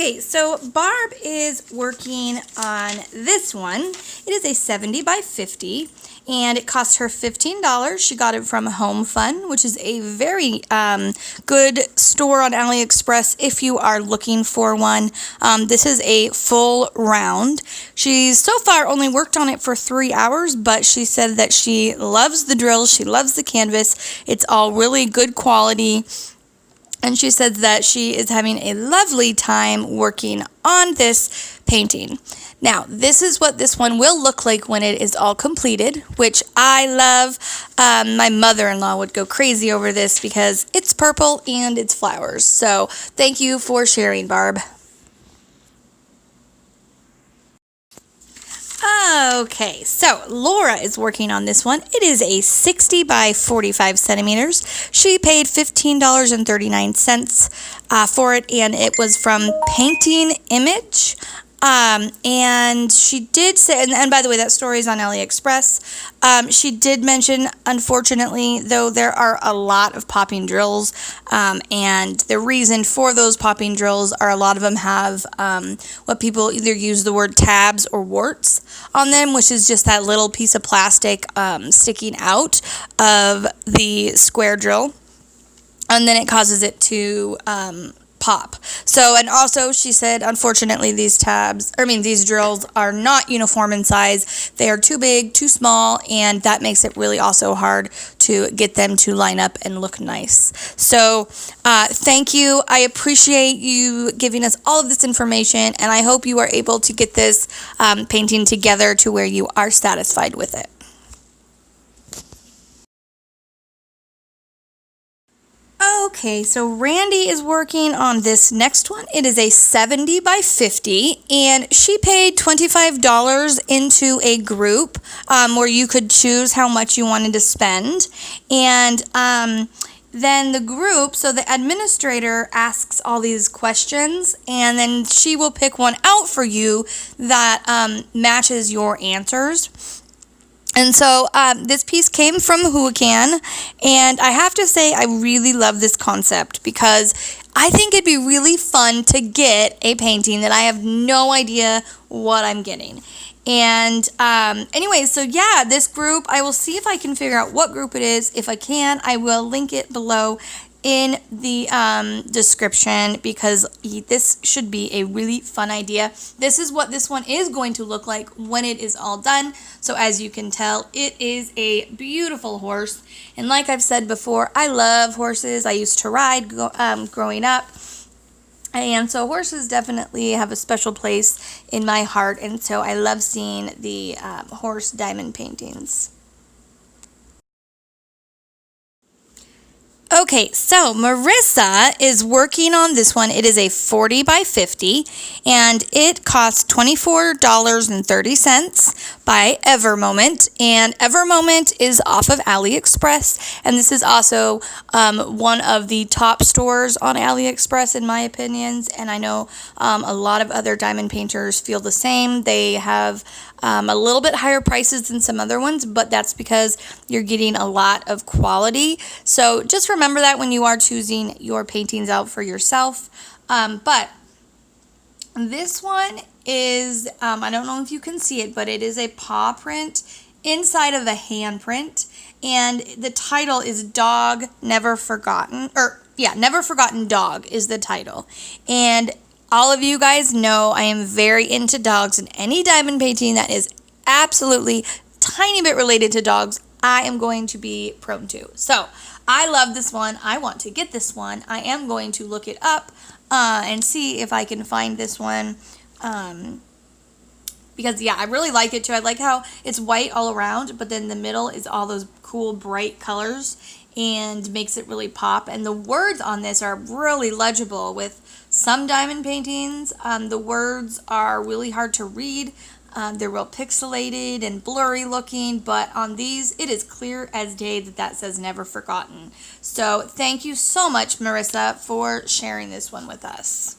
Okay, so Barb is working on this one. It is a 70 by 50 and it cost her $15. She got it from Home Fun, which is a very good store on AliExpress if you are looking for one. This is a full round. She's so far only worked on it for 3 hours, but she said that she loves the drills, she loves the canvas. It's all really good quality. And she says that she is having a lovely time working on this painting. Now, this is what this one will look like when it is all completed, which I love. My mother-in-law would go crazy over this because it's purple and it's flowers. So thank you for sharing, Barb. Okay, so Laura is working on this one. It is a 60 by 45 centimeters. She paid $15.39 for it, and it was from Painting Image. And she did say, and by the way, that story is on AliExpress. She did mention, unfortunately, though, there are a lot of popping drills, and the reason for those popping drills are a lot of them have what people either use the word tabs or warts on them, which is just that little piece of plastic sticking out of the square drill, and then it causes it to pop. So, and also she said, unfortunately, these drills are not uniform in size. They are too big, too small, and that makes it really also hard to get them to line up and look nice. So, thank you. I appreciate you giving us all of this information, and I hope you are able to get this painting together to where you are satisfied with it. Okay, so Randy is working on this next one. It is a 70 by 50, and she paid $25 into a group where you could choose how much you wanted to spend. And then the group, so the administrator asks all these questions, and then she will pick one out for you that matches your answers. And so this piece came from Huacan, and I have to say I really love this concept because I think it'd be really fun to get a painting that I have no idea what I'm getting. And anyway, so yeah, this group, I will see if I can figure out what group it is. If I can, I will link it below in the description because this should be a really fun idea. This is what this one is going to look like when it is all done. So as you can tell, it is a beautiful horse. And like I've said before, I love horses. I used to ride growing up. And so horses definitely have a special place in my heart. And so I love seeing the horse diamond paintings. Okay, so Marissa is working on this one. It is a 40 by 50, and it costs $24.30 by Evermoment, and Evermoment is off of AliExpress, and this is also one of the top stores on AliExpress in my opinions, and I know a lot of other diamond painters feel the same. They have a little bit higher prices than some other ones, but that's because you're getting a lot of quality. So just remember that when you are choosing your paintings out for yourself. But this one is, I don't know if you can see it, but it is a paw print inside of a hand print. And the title is Dog Never Forgotten, Never Forgotten Dog is the title. And all of you guys know I am very into dogs, and any diamond painting that is absolutely tiny bit related to dogs, I am going to be prone to. So I love this one. I want to get this one. I am going to look it up and see if I can find this one because, yeah, I really like it too. I like how it's white all around, but then the middle is all those cool bright colors and makes it really pop. And the words on this are really legible. With some diamond paintings, the words are really hard to read. They're real pixelated and blurry looking, but on these, it is clear as day that says Never Forgotten. So thank you so much, Marissa, for sharing this one with us.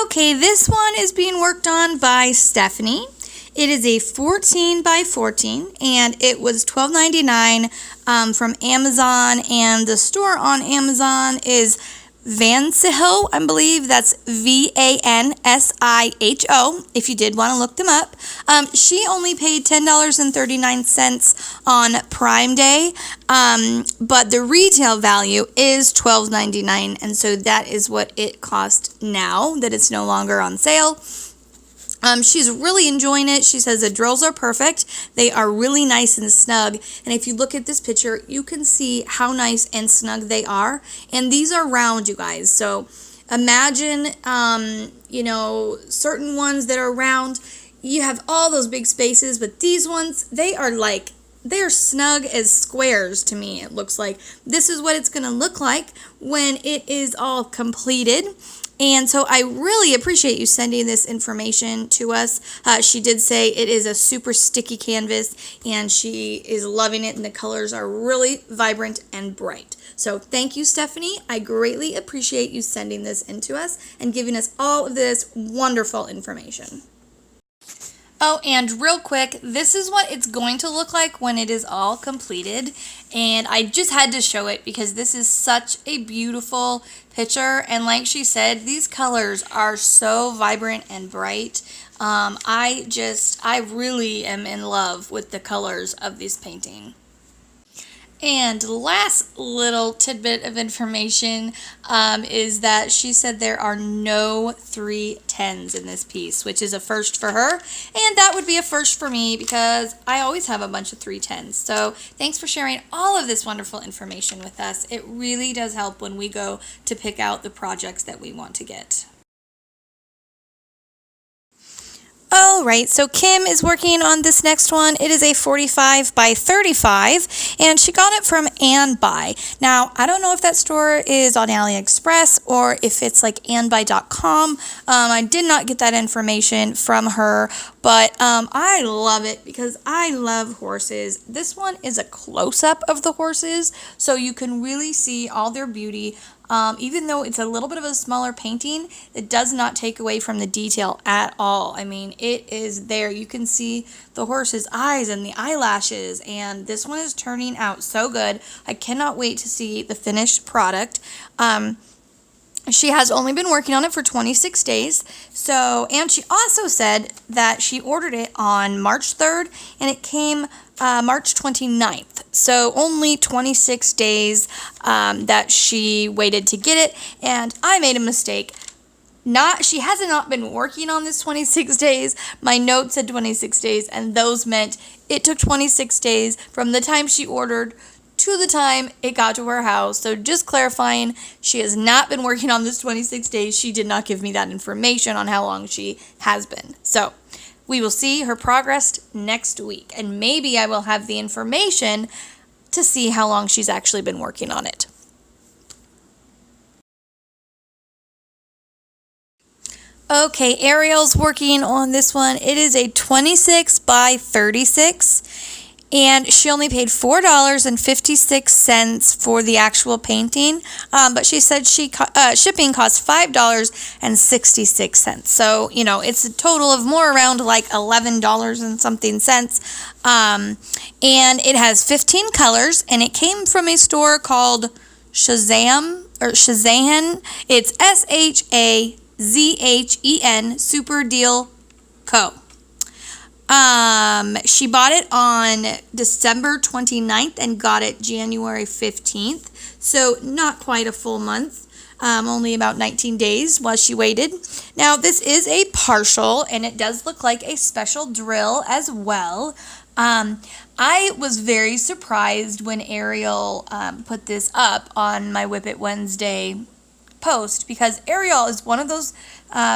Okay, this one is being worked on by Stephanie. It is a 14 by 14, and it was $12.99 from Amazon, and the store on Amazon is Vansiho, I believe that's Vanshiho, if you did want to look them up. She only paid $10.39 on Prime Day, but the retail value is $12.99, and so that is what it cost now that it's no longer on sale. She's really enjoying it. She says the drills are perfect. They are really nice and snug. And if you look at this picture, you can see how nice and snug they are. And these are round, you guys. So imagine, certain ones that are round, you have all those big spaces, but these ones, they're snug as squares to me, it looks like. This is what it's going to look like when it is all completed. And so I really appreciate you sending this information to us. She did say it is a super sticky canvas, and she is loving it, and the colors are really vibrant and bright. So thank you, Stephanie. I greatly appreciate you sending this in to us and giving us all of this wonderful information. Oh, and real quick, this is what it's going to look like when it is all completed. And I just had to show it because this is such a beautiful picture. And like she said, these colors are so vibrant and bright. I really am in love with the colors of this painting. And last little tidbit of information is that she said there are no 310s in this piece, which is a first for her. And that would be a first for me because I always have a bunch of 310s. So thanks for sharing all of this wonderful information with us. It really does help when we go to pick out the projects that we want to get. All right, so Kim is working on this next one. It is a 45 by 35, and she got it from Anbuy. Now, I don't know if that store is on AliExpress or if it's like anbuy.com. I did not get that information from her, but I love it because I love horses. This one is a close-up of the horses, so you can really see all their beauty. Even though it's a little bit of a smaller painting, it does not take away from the detail at all. I mean, it is there. You can see the horse's eyes and the eyelashes, and this one is turning out so good. I cannot wait to see the finished product. She has only been working on it for 26 days. And she also said that she ordered it on March 3rd, and it came March 29th. So only 26 days that she waited to get it. And I made a mistake. She has not been working on this 26 days. My note said 26 days, and those meant it took 26 days from the time she ordered to the time it got to her house. So just clarifying, she has not been working on this 26 days. She did not give me that information on how long she has been. So we will see her progress next week, and maybe I will have the information to see how long she's actually been working on it. Okay, Ariel's working on this one. It is a 26 by 36. And she only paid $4.56 for the actual painting, but she said shipping cost $5.66. So, it's a total of more around like $11 and something cents. And it has 15 colors, and it came from a store called Shazam. It's SHAZHEN Super Deal Co. She bought it on December 29th and got it January 15th. So not quite a full month, only about 19 days while she waited. Now this is a partial, and it does look like a special drill as well. I was very surprised when Ariel put this up on my Whip It Wednesday post, because Ariel is one of those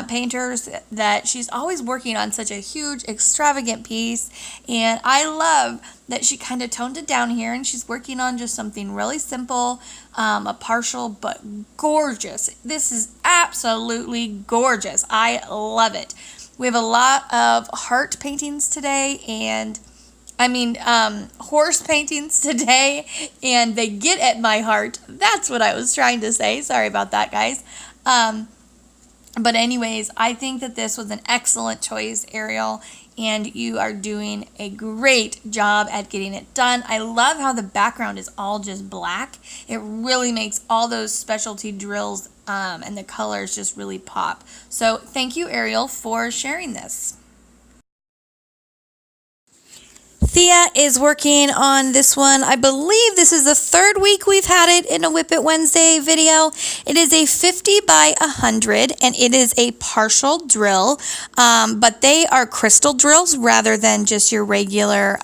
painters that she's always working on such a huge, extravagant piece, and I love that she kind of toned it down here, and she's working on just something really simple, a partial, but gorgeous. This is absolutely gorgeous. I love it. We have a lot of heart paintings today, and horse paintings today, and they get at my heart. That's what I was trying to say. Sorry about that, guys. But anyways, I think that this was an excellent choice, Ariel, and you are doing a great job at getting it done. I love how the background is all just black. It really makes all those specialty drills and the colors just really pop. So thank you, Ariel, for sharing this. Thea is working on this one. I believe this is the third week we've had it in a Whip It Wednesday video. It is a 50 by 100 and it is a partial drill, but they are crystal drills rather than just your regular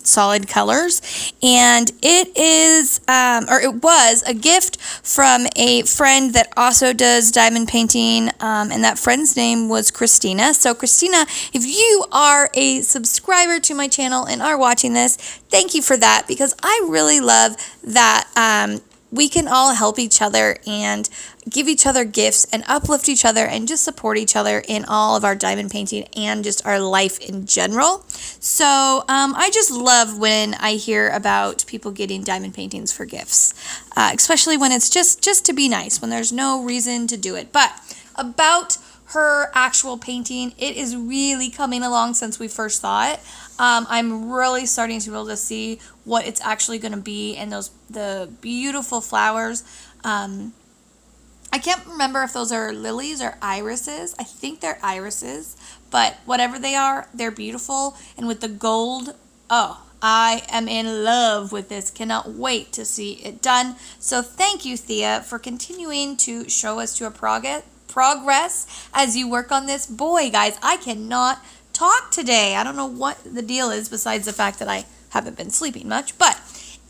solid colors. And it is, or it was a gift from a friend that also does diamond painting, and that friend's name was Christina. So Christina, if you are a subscriber to my channel and are watching this, thank you for that, because I really love that we can all help each other and give each other gifts and uplift each other and just support each other in all of our diamond painting and just our life in general. So I just love when I hear about people getting diamond paintings for gifts, especially when it's just to be nice, when there's no reason to do it. But about her actual painting, it is really coming along since we first saw it. I'm really starting to be able to see what it's actually going to be, and the beautiful flowers. I can't remember if those are lilies or irises. I think they're irises, but whatever they are, they're beautiful. And with the gold, oh, I am in love with this. Cannot wait to see it done. So thank you, Thea, for continuing to show us your progress as you work on this. Boy, guys, I cannot talk today. I don't know what the deal is besides the fact that I haven't been sleeping much. But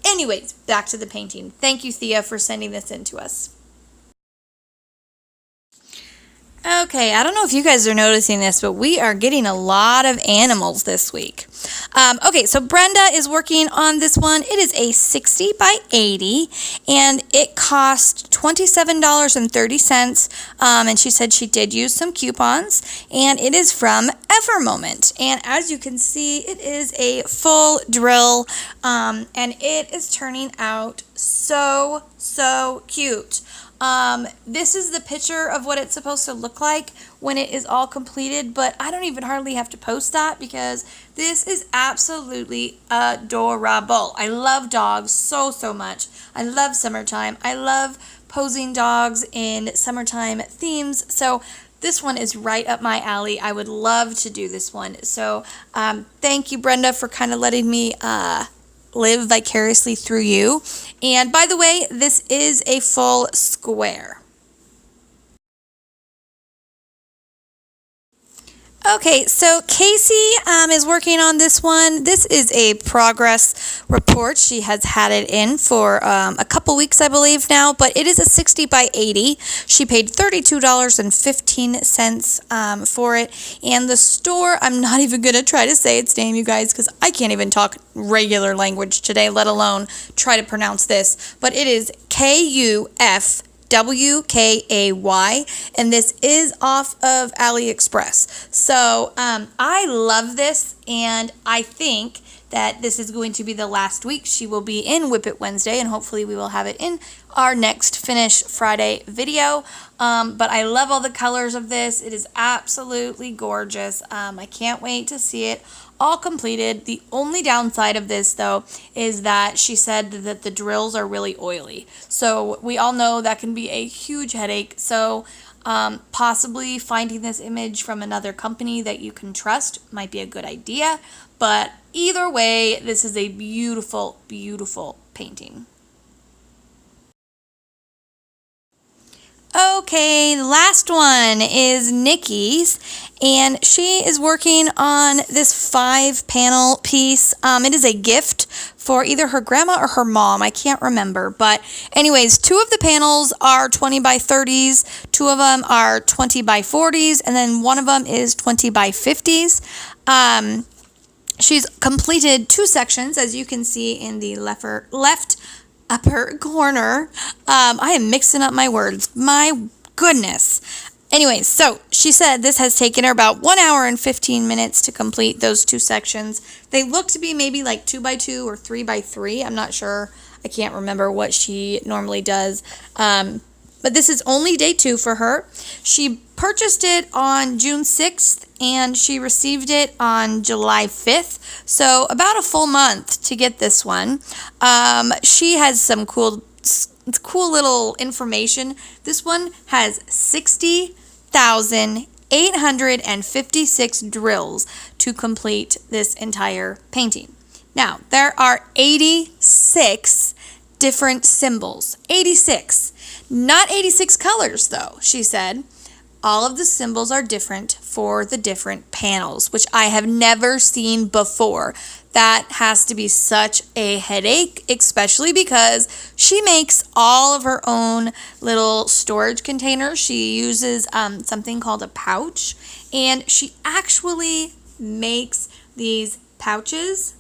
anyways, back to the painting. Thank you, Thea, for sending this in to us. Okay, I don't know if you guys are noticing this, but we are getting a lot of animals this week. Okay, so Brenda is working on this one. It is a 60 by 80, and it cost $27.30, and she said she did use some coupons, and it is from Evermoment. And as you can see, it is a full drill, and it is turning out so cute. This is the picture of what it's supposed to look like when it is all completed, but I don't even hardly have to post that because this is absolutely adorable. I love dogs so much. I love summertime. I love posing dogs in summertime themes. So this one is right up my alley. I would love to do this one. So thank you, Brenda, for kind of letting me live vicariously through you. And by the way, this is a full square. Okay, so Casey is working on this one. This is a progress report. She has had it in for a couple weeks, I believe now, but it is a 60 by 80. She paid $32.15 for it. And the store, I'm not even going to try to say its name, you guys, because I can't even talk regular language today, let alone try to pronounce this. But it is KUFWKAY, and this is off of AliExpress. So I love this, and I think that this is going to be the last week she will be in Whip It Wednesday, and hopefully we will have it in our next Finish Friday video. But I love all the colors of this. It is absolutely gorgeous. I can't wait to see it all completed. The only downside of this, though, is that she said that the drills are really oily. So we all know that can be a huge headache. So possibly finding this image from another company that you can trust might be a good idea. But either way, this is a beautiful, beautiful painting. Okay, the last one is Nikki's, and she is working on this 5-panel piece. It is a gift for either her grandma or her mom. I can't remember. But anyways, 2 of the panels are 20 by 30s, 2 of them are 20 by 40s, and then 1 of them is 20 by 50s. She's completed 2 sections, as you can see in the left upper corner. I am mixing up my words. My goodness. Anyways, so she said this has taken her about 1 hour and 15 minutes to complete those 2 sections. They look to be maybe like 2 by 2 or 3 by 3. I'm not sure. I can't remember what she normally does. But this is only day 2 for her. She purchased it on June 6th and she received it on July 5th. So about a full month to get this one. She has some cool little information. This one has 60,856 drills to complete this entire painting. Now, there are 86 different symbols. 86. Not 86 colors, though, she said. All of the symbols are different for the different panels, which I have never seen before. That has to be such a headache, especially because she makes all of her own little storage containers. She uses something called a pouch, and she actually makes these pouches.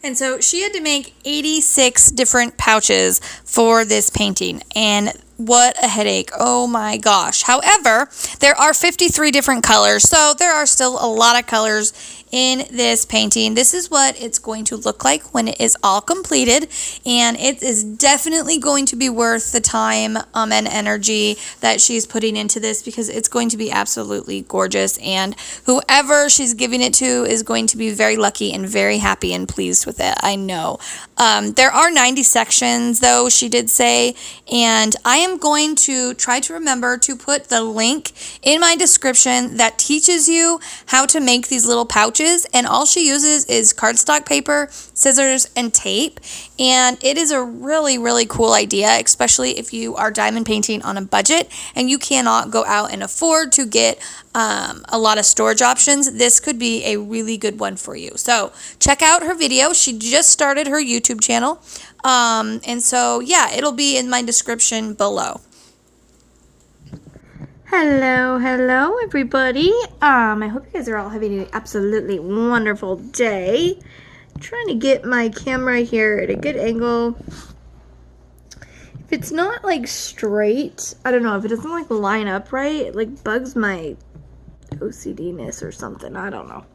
And so she had to make 86 different pouches for this painting. And what a headache. Oh my gosh. However, there are 53 different colors. So there are still a lot of colors in this painting. This is what it's going to look like when it is all completed. And it is definitely going to be worth the time and energy that she's putting into this, because it's going to be absolutely gorgeous. And whoever she's giving it to is going to be very lucky and very happy and pleased with it. I know. There are 90 sections, though, she did say. And I am going to try to remember to put the link in my description that teaches you how to make these little pouches. And all she uses is cardstock paper, scissors, and tape. And it is a really, really cool idea, especially if you are diamond painting on a budget and you cannot go out and afford to get a lot of storage options. This could be a really good one for you. So check out her video. She just started her YouTube channel. And so, yeah, it'll be in my description below. Hello, everybody. I hope you guys are all having an absolutely wonderful day. I'm trying to get my camera here at a good angle. If it's not like straight, I don't know, if it doesn't like line up right, it like bugs my OCD-ness or something. I don't know.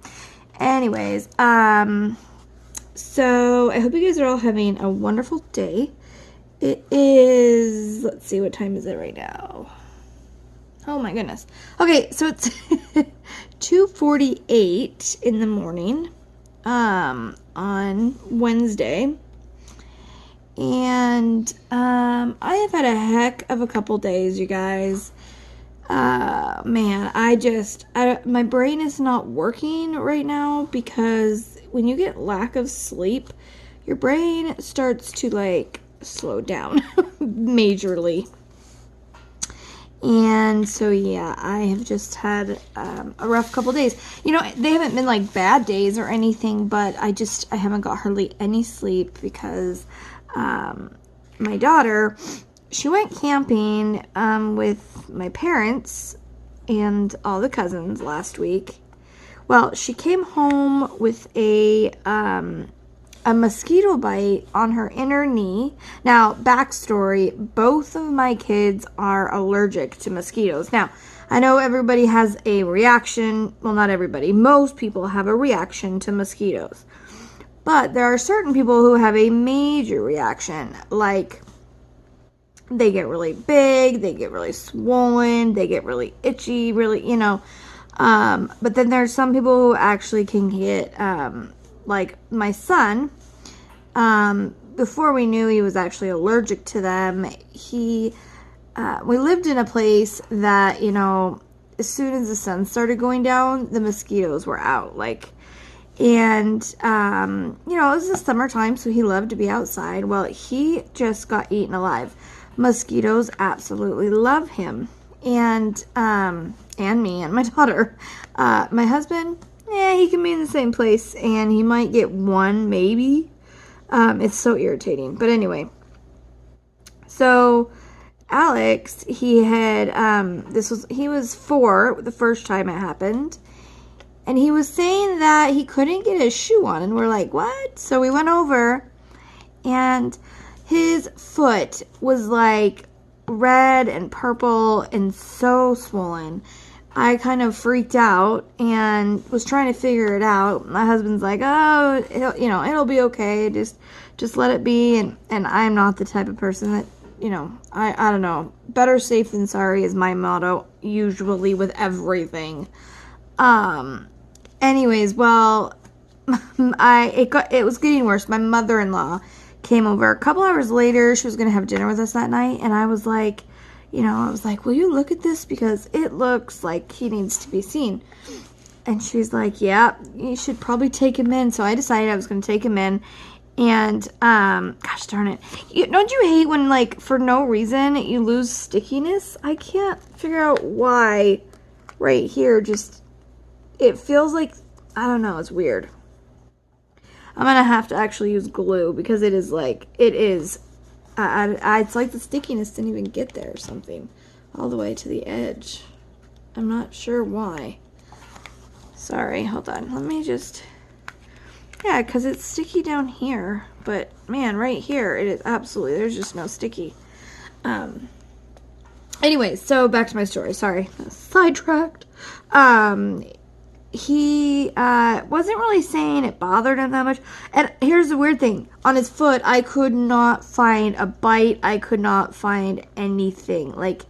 Anyways, so I hope you guys are all having a wonderful day. It is, let's see, what time is it right now? Oh my goodness. Okay, so it's 2:48 in the morning on Wednesday. And I have had a heck of a couple days, you guys. Man, my brain is not working right now, because when you get lack of sleep, your brain starts to like slow down majorly. And so, yeah, I have just had a rough couple days. You know, they haven't been like bad days or anything, but I haven't got hardly any sleep because my daughter, she went camping with my parents and all the cousins last week. Well, she came home with a mosquito bite on her inner knee. Now, backstory, both of my kids are allergic to mosquitoes. Now, I know everybody has a reaction. Well, not everybody. Most people have a reaction to mosquitoes. But there are certain people who have a major reaction. Like, they get really big, they get really swollen, they get really itchy, really, you know. But then there's some people who actually can get, like my son, before we knew he was actually allergic to them, we lived in a place that, you know, as soon as the sun started going down, the mosquitoes were out, and, you know, it was the summertime, so he loved to be outside. Well, he just got eaten alive. Mosquitoes absolutely love him, and me and my daughter. My husband, he can be in the same place, and he might get one, maybe. It's so irritating. But anyway, so Alex, he had, he was 4 the first time it happened, and he was saying that he couldn't get his shoe on, and we're like, what? So we went over, and his foot was like red and purple and so swollen. I kind of freaked out and was trying to figure it out. My husband's like, oh, it'll be okay. Just let it be. And I'm not the type of person that you know, I don't know. Better safe than sorry is my motto, usually with everything. Anyways, well, it was getting worse. My mother-in-law came over a couple hours later. She was going to have dinner with us that night, and I was like, will you look at this, because it looks like he needs to be seen. And she's like, yeah, you should probably take him in. So I decided I was going to take him in. And, gosh darn it. Don't you hate when, like, for no reason you lose stickiness? I can't figure out why right here just, it feels like, I don't know, it's weird. I'm going to have to actually use glue, because it is like, it's like the stickiness didn't even get there or something. All the way to the edge. I'm not sure why. Sorry, hold on. Let me just... Yeah, because it's sticky down here. But, man, right here, it is absolutely... There's just no sticky. Anyways, so back to my story. Sorry. Sidetracked. He wasn't really saying it bothered him that much. And here's the weird thing. On his foot, I could not find a bite. I could not find anything. Like,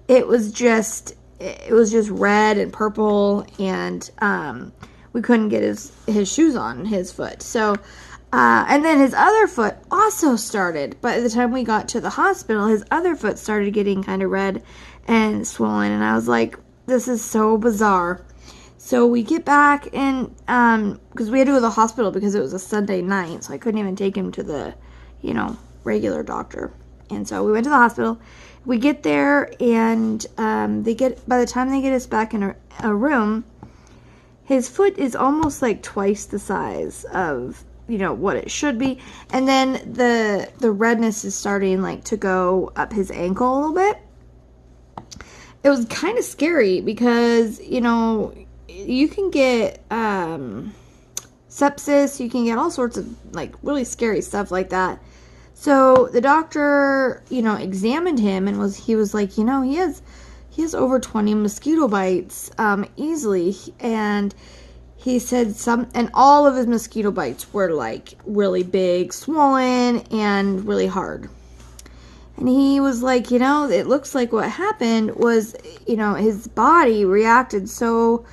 it was just red and purple, and we couldn't get his shoes on his foot. So, and then his other foot also started. By the time we got to the hospital, his other foot started getting kind of red and swollen, and I was like, this is so bizarre. So we get back, and because we had to go to the hospital because it was a Sunday night, so I couldn't even take him to the, regular doctor. And so we went to the hospital. We get there, and by the time they get us back in a room, his foot is almost like twice the size of, what it should be. And then the redness is starting like to go up his ankle a little bit. It was kind of scary because, you can get sepsis, you can get all sorts of like really scary stuff like that. So the doctor, examined him, and he was like, he has over 20 mosquito bites easily, and he said and all of his mosquito bites were like really big, swollen, and really hard. And he was like, it looks like what happened was, his body reacted so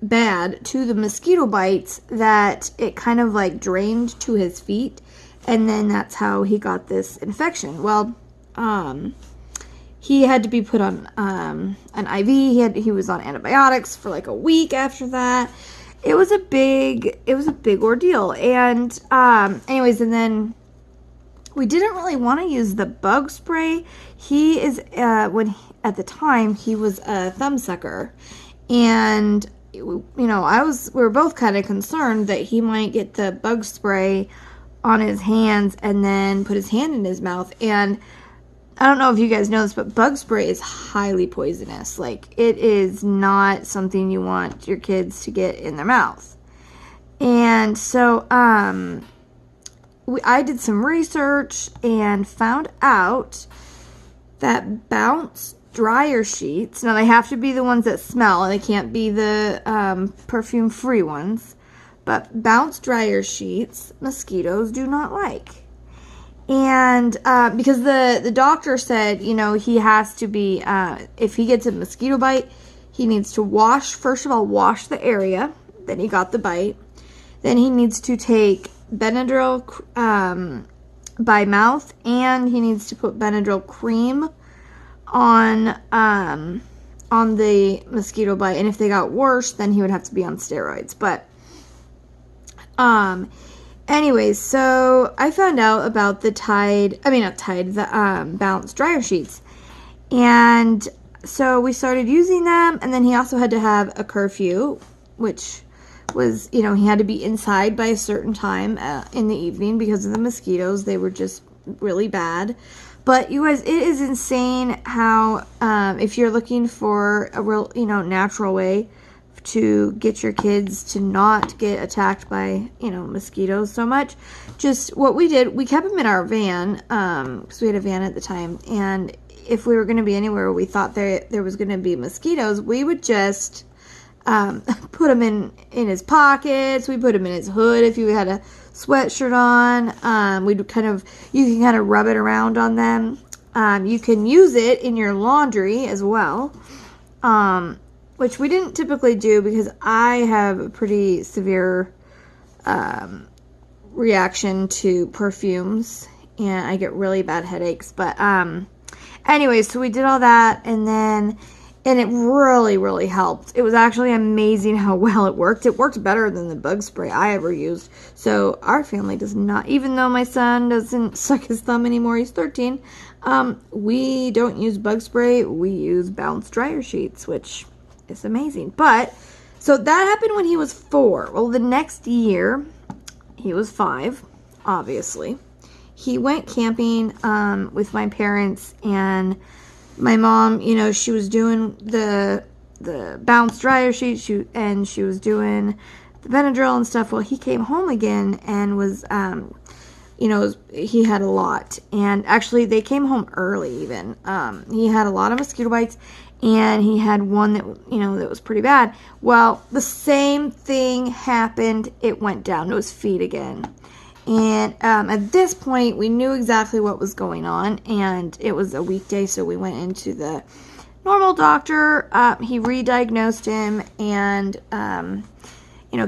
bad to the mosquito bites that it kind of like drained to his feet. And then that's how he got this infection. Well, he had to be put on an IV. He was on antibiotics for like a week after that. It was a big ordeal. And anyways, and then we didn't really want to use the bug spray. He is at the time he was a thumb sucker, and we were both kind of concerned that he might get the bug spray on his hands and then put his hand in his mouth. And I don't know if you guys know this, but bug spray is highly poisonous. Like, it is not something you want your kids to get in their mouth. And so I did some research and found out that Bounce dryer sheets, now they have to be the ones that smell, and they can't be the perfume-free ones. But Bounce dryer sheets, mosquitoes do not like. And because the doctor said, he has to be, if he gets a mosquito bite, he needs to first of all, wash the area that he got the bite. Then he needs to take Benadryl by mouth, and he needs to put Benadryl cream on the mosquito bite. And if they got worse, then he would have to be on steroids. But anyways, so I found out about the Bounce dryer sheets. And so we started using them, and then he also had to have a curfew, which was, he had to be inside by a certain time in the evening because of the mosquitoes. They were just really bad. But you guys, it is insane how, if you're looking for a real, natural way to get your kids to not get attacked by, mosquitoes so much. Just what we did, we kept them in our van, because we had a van at the time, and if we were going to be anywhere where we thought there was going to be mosquitoes, we would just put them in his pockets. We put them in his hood if you had a sweatshirt on. You can kind of rub it around on them. You can use it in your laundry as well, which we didn't typically do because I have a pretty severe reaction to perfumes, and I get really bad headaches. But anyway, so we did all that, and it really, really helped. It was actually amazing how well it worked. It worked better than the bug spray I ever used. So our family does not, even though my son doesn't suck his thumb anymore, he's 13, we don't use bug spray. We use Bounce dryer sheets, which is amazing. But, so that happened when he was 4. Well, the next year, he was 5, obviously. He went camping with my parents, and my mom, she was doing the Bounce dryer sheet, and she was doing the Benadryl and stuff. Well, he came home again and was, he had a lot. And actually, they came home early even. He had a lot of mosquito bites, and he had one that, that was pretty bad. Well, the same thing happened. It went down to his feet again. And at this point, we knew exactly what was going on, and it was a weekday, so we went into the normal doctor. He re-diagnosed him and,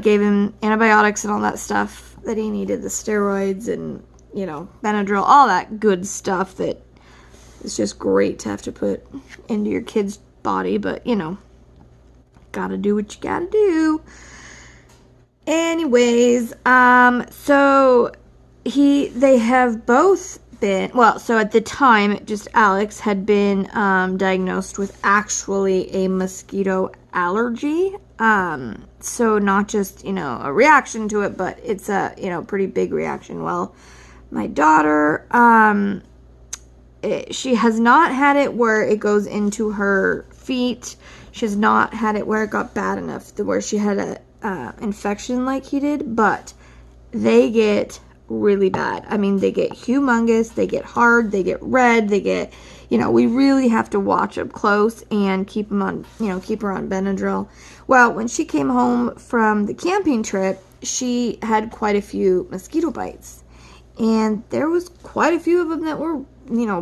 gave him antibiotics and all that stuff that he needed, the steroids and, Benadryl, all that good stuff that is just great to have to put into your kid's body, but, gotta do what you gotta do. Anyways, so they have both been, so at the time, just Alex had been diagnosed with actually a mosquito allergy. So not just, a reaction to it, but it's a, pretty big reaction. Well, my daughter, she has not had it where it goes into her feet. She has not had it where it got bad enough to where she had a infection like he did, but they get really bad. I mean, they get humongous, they get hard, they get red, they get, we really have to watch up close and keep them on, keep her on Benadryl. Well, when she came home from the camping trip, she had quite a few mosquito bites, and there was quite a few of them that were,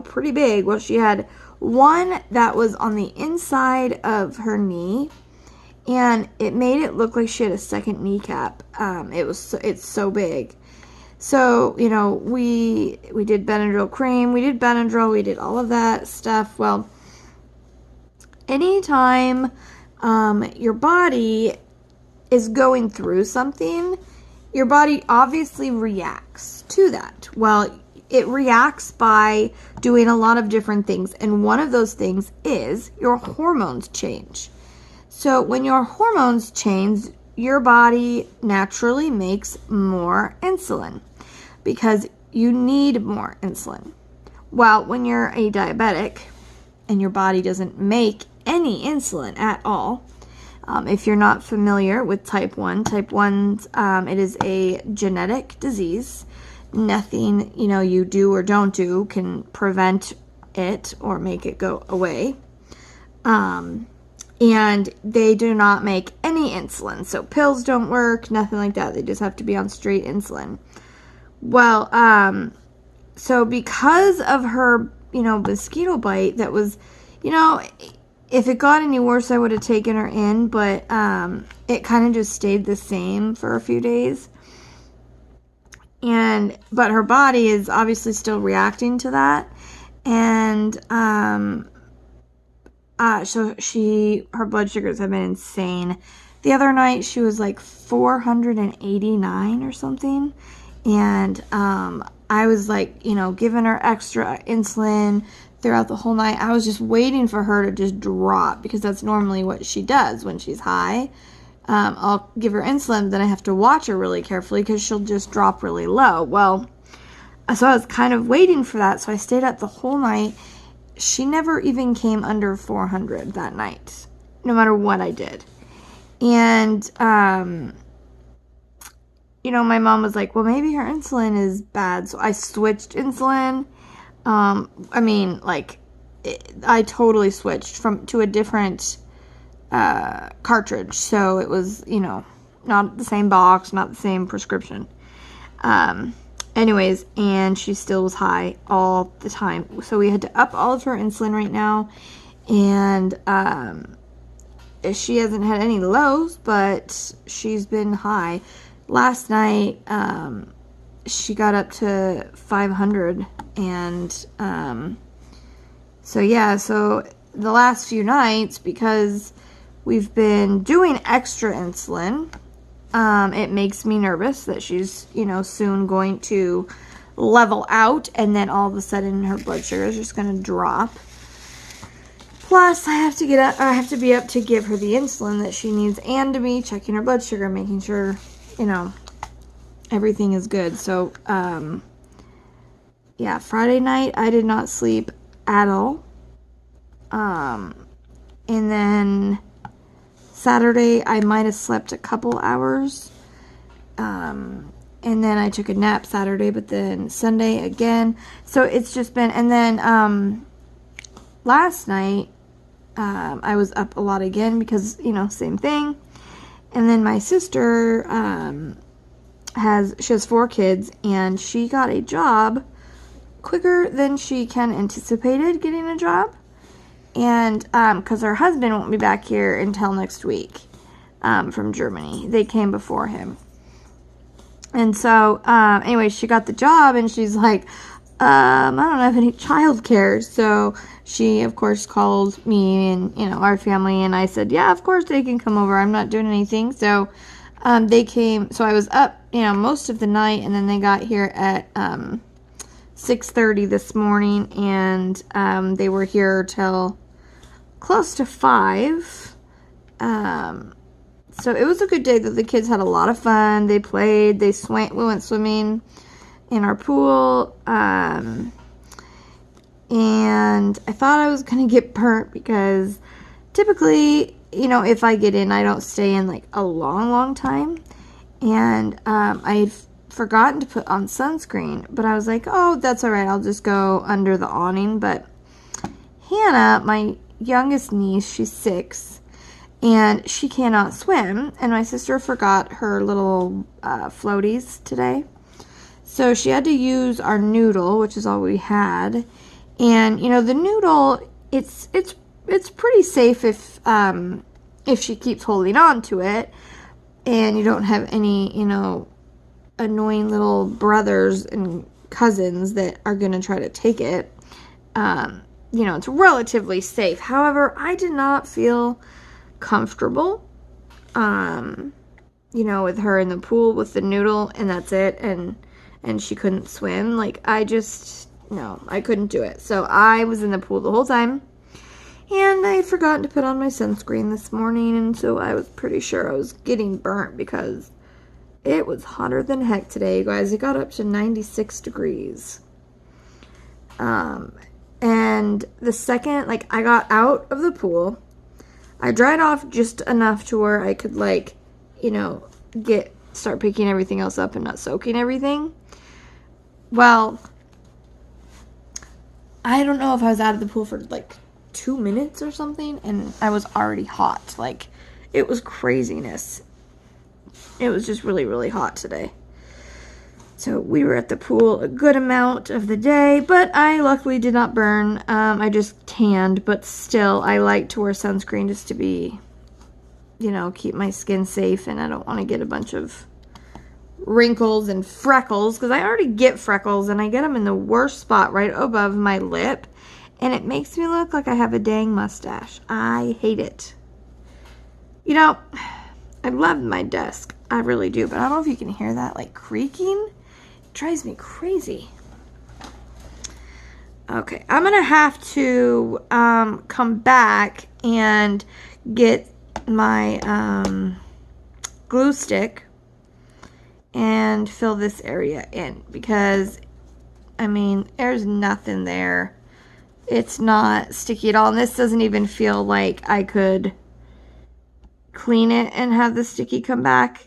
pretty big. Well, she had one that was on the inside of her knee, and it made it look like she had a second kneecap. It's so big. So, we did Benadryl cream, we did Benadryl, we did all of that stuff. Well, anytime your body is going through something, your body obviously reacts to that. Well, it reacts by doing a lot of different things, and one of those things is your hormones change. So when your hormones change, your body naturally makes more insulin because you need more insulin. Well, when you're a diabetic and your body doesn't make any insulin at all, if you're not familiar with type 1, it is a genetic disease. Nothing, you do or don't do can prevent it or make it go away. And they do not make any insulin. So pills don't work, nothing like that. They just have to be on straight insulin. Well, so because of her, mosquito bite that was, if it got any worse, I would have taken her in, but it kind of just stayed the same for a few days. But her body is obviously still reacting to that. And, so her blood sugars have been insane. The other night she was like 489 or something. And, I was like, giving her extra insulin throughout the whole night. I was just waiting for her to just drop because that's normally what she does when she's high. I'll give her insulin, then I have to watch her really carefully because she'll just drop really low. Well, so I was kind of waiting for that. So I stayed up the whole night. She never even came under 400 that night, no matter what I did. And, my mom was like, well, maybe her insulin is bad. So I switched insulin. I totally switched to a different cartridge. So it was, you know, not the same box, not the same prescription. Anyways, and she still was high all the time. So we had to up all of her insulin right now. And she hasn't had any lows, but she's been high. Last night, she got up to 500. And so yeah, so the last few nights, because we've been doing extra insulin, it makes me nervous that she's, you know, soon going to level out, and then all of a sudden her blood sugar is just going to drop. Plus, I have to be up to give her the insulin that she needs, and to be checking her blood sugar, making sure, you know, everything is good. So, yeah, Friday night I did not sleep at all. And then Saturday, I might have slept a couple hours. And then I took a nap Saturday, but then Sunday again. So it's just been, and then last night, I was up a lot again because, you know, same thing. And then my sister she has 4 kids, and she got a job quicker than she anticipated getting a job. And because her husband won't be back here until next week from Germany. They came before him. And so, anyway, she got the job, and she's like, I don't have any childcare. So she, of course, called me and, you know, our family, and I said, yeah, of course they can come over. I'm not doing anything. So they came. So I was up, you know, most of the night, and then they got here at 6:30 this morning, and they were here till close to 5. So it was a good day. That the kids had a lot of fun. They played, they swam, we went swimming in our pool, and I thought I was gonna get burnt because typically, you know, if I get in, I don't stay in like a long time, and I had forgotten to put on sunscreen, but I was like, oh, that's all right, I'll just go under the awning. But Hannah, my youngest niece, she's 6, and she cannot swim, and my sister forgot her little floaties today, so she had to use our noodle, which is all we had. And you know, the noodle, it's pretty safe if she keeps holding on to it, and you don't have any, you know, annoying little brothers and cousins that are gonna try to take it. You know, it's relatively safe. However, I did not feel comfortable, you know, with her in the pool with the noodle, and that's it, and she couldn't swim. Like, no, I couldn't do it. So I was in the pool the whole time, and I had forgotten to put on my sunscreen this morning, and so I was pretty sure I was getting burnt because it was hotter than heck today, you guys. It got up to 96 degrees. And the second, like, I got out of the pool, I dried off just enough to where I could, like, you know, start picking everything else up and not soaking everything. Well, I don't know if I was out of the pool for, like, 2 minutes or something, and I was already hot. Like, it was craziness. It was just really, really hot today. So we were at the pool a good amount of the day, but I luckily did not burn. I just tanned, but still, I like to wear sunscreen just to be, you know, keep my skin safe, and I don't want to get a bunch of wrinkles and freckles, because I already get freckles, and I get them in the worst spot right above my lip, and it makes me look like I have a dang mustache. I hate it. You know, I love my desk. I really do, but I don't know if you can hear that, like, creaking. Drives me crazy. Okay, I'm gonna have to come back and get my glue stick and fill this area in, because I mean, there's nothing there. It's not sticky at all, and this doesn't even feel like I could clean it and have the sticky come back.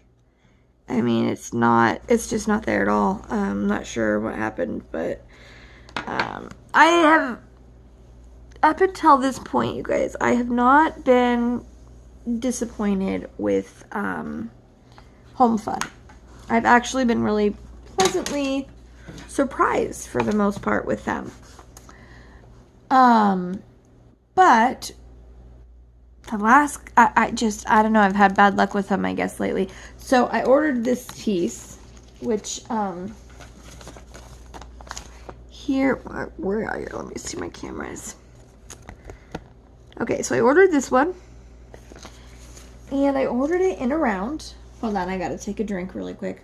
I mean, it's just not there at all. I'm not sure what happened, but I have, up until this point, you guys, I have not been disappointed with Home Fun. I've actually been really pleasantly surprised for the most part with them. But the last, I don't know, I've had bad luck with them, I guess, lately. So I ordered this piece, which, here, where are you? Let me see my cameras. Okay, so I ordered this one, and I ordered it in a round. Hold on, I gotta take a drink really quick.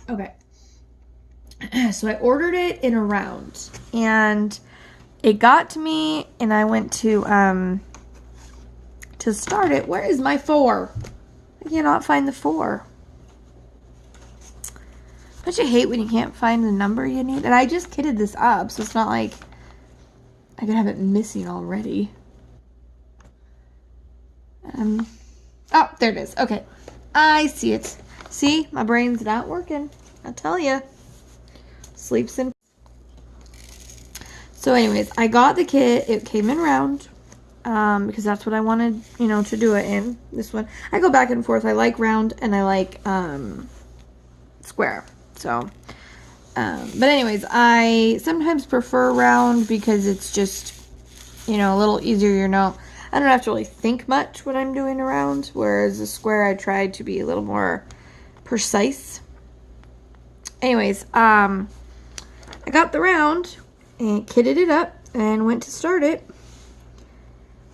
Okay. So I ordered it in a round, and it got to me, and I went to start it. Where is my 4? I cannot find the 4. Don't you hate when you can't find the number you need? And I just kitted this up, so it's not like I could have it missing already. Oh, there it is. Okay. I see it. See? My brain's not working. I'll tell you. Sleeps in. So anyways, I got the kit. It came in round. Because that's what I wanted, you know, to do it in. This one. I go back and forth. I like round and I like square. So, but anyways, I sometimes prefer round because it's just, you know, a little easier, you know. I don't have to really think much when I'm doing a round, whereas a square I tried to be a little more precise. Anyways, I got the round and kitted it up and went to start it.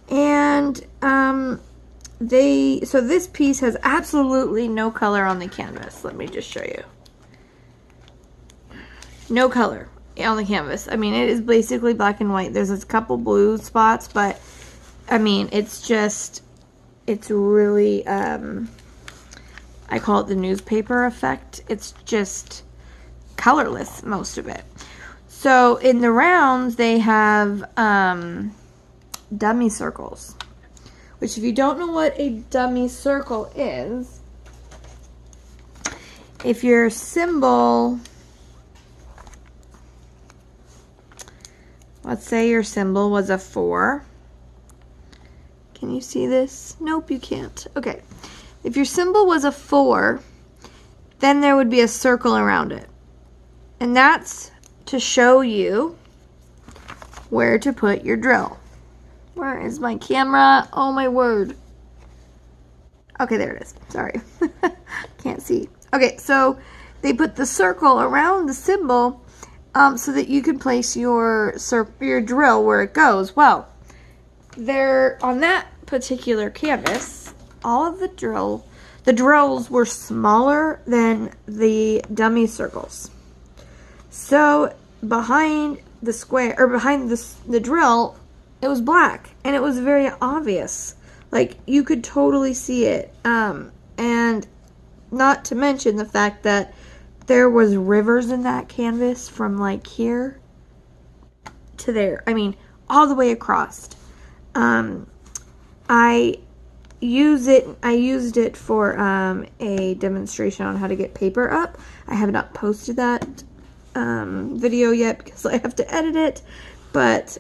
And so this piece has absolutely no color on the canvas. Let me just show you. No color on the canvas. I mean, it is basically black and white. There's a couple blue spots, but I mean, it's really, I call it the newspaper effect. It's just colorless, most of it. So in the rounds, they have dummy circles, which if you don't know what a dummy circle is, if your symbol, let's say your symbol was a 4. Can you see this? Nope, you can't. Okay. If your symbol was a 4, then there would be a circle around it. And that's to show you where to put your drill. Where is my camera? Oh my word. Okay, there it is. Sorry. Can't see. Okay, so they put the circle around the symbol so that you can place your drill where it goes. Well, there on that particular canvas, all of the drills were smaller than the dummy circles. So behind the square, or behind the drill, it was black, and it was very obvious. Like, you could totally see it. And not to mention the fact that there was rivers in that canvas from like here to there. I mean, all the way across. I used it for a demonstration on how to get paper up. I have not posted that video yet because I have to edit it, but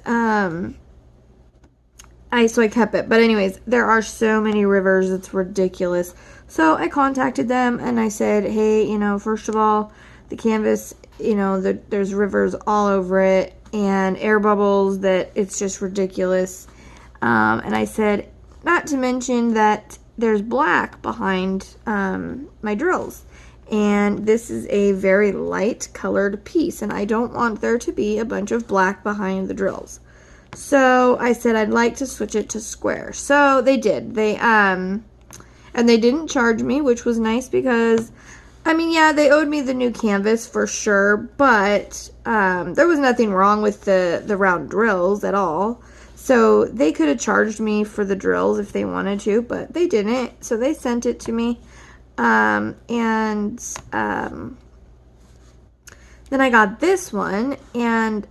so I kept it. But anyways, there are so many rivers, it's ridiculous. So I contacted them and I said, hey, you know, first of all, the canvas, you know, there's rivers all over it and air bubbles that it's just ridiculous. And I said, not to mention that there's black behind my drills. And this is a very light colored piece, and I don't want there to be a bunch of black behind the drills. So I said I'd like to switch it to square. So they did. And they didn't charge me, which was nice because, I mean, yeah, they owed me the new canvas for sure, but there was nothing wrong with the round drills at all. So they could have charged me for the drills if they wanted to, but they didn't. So they sent it to me. Then I got this one, and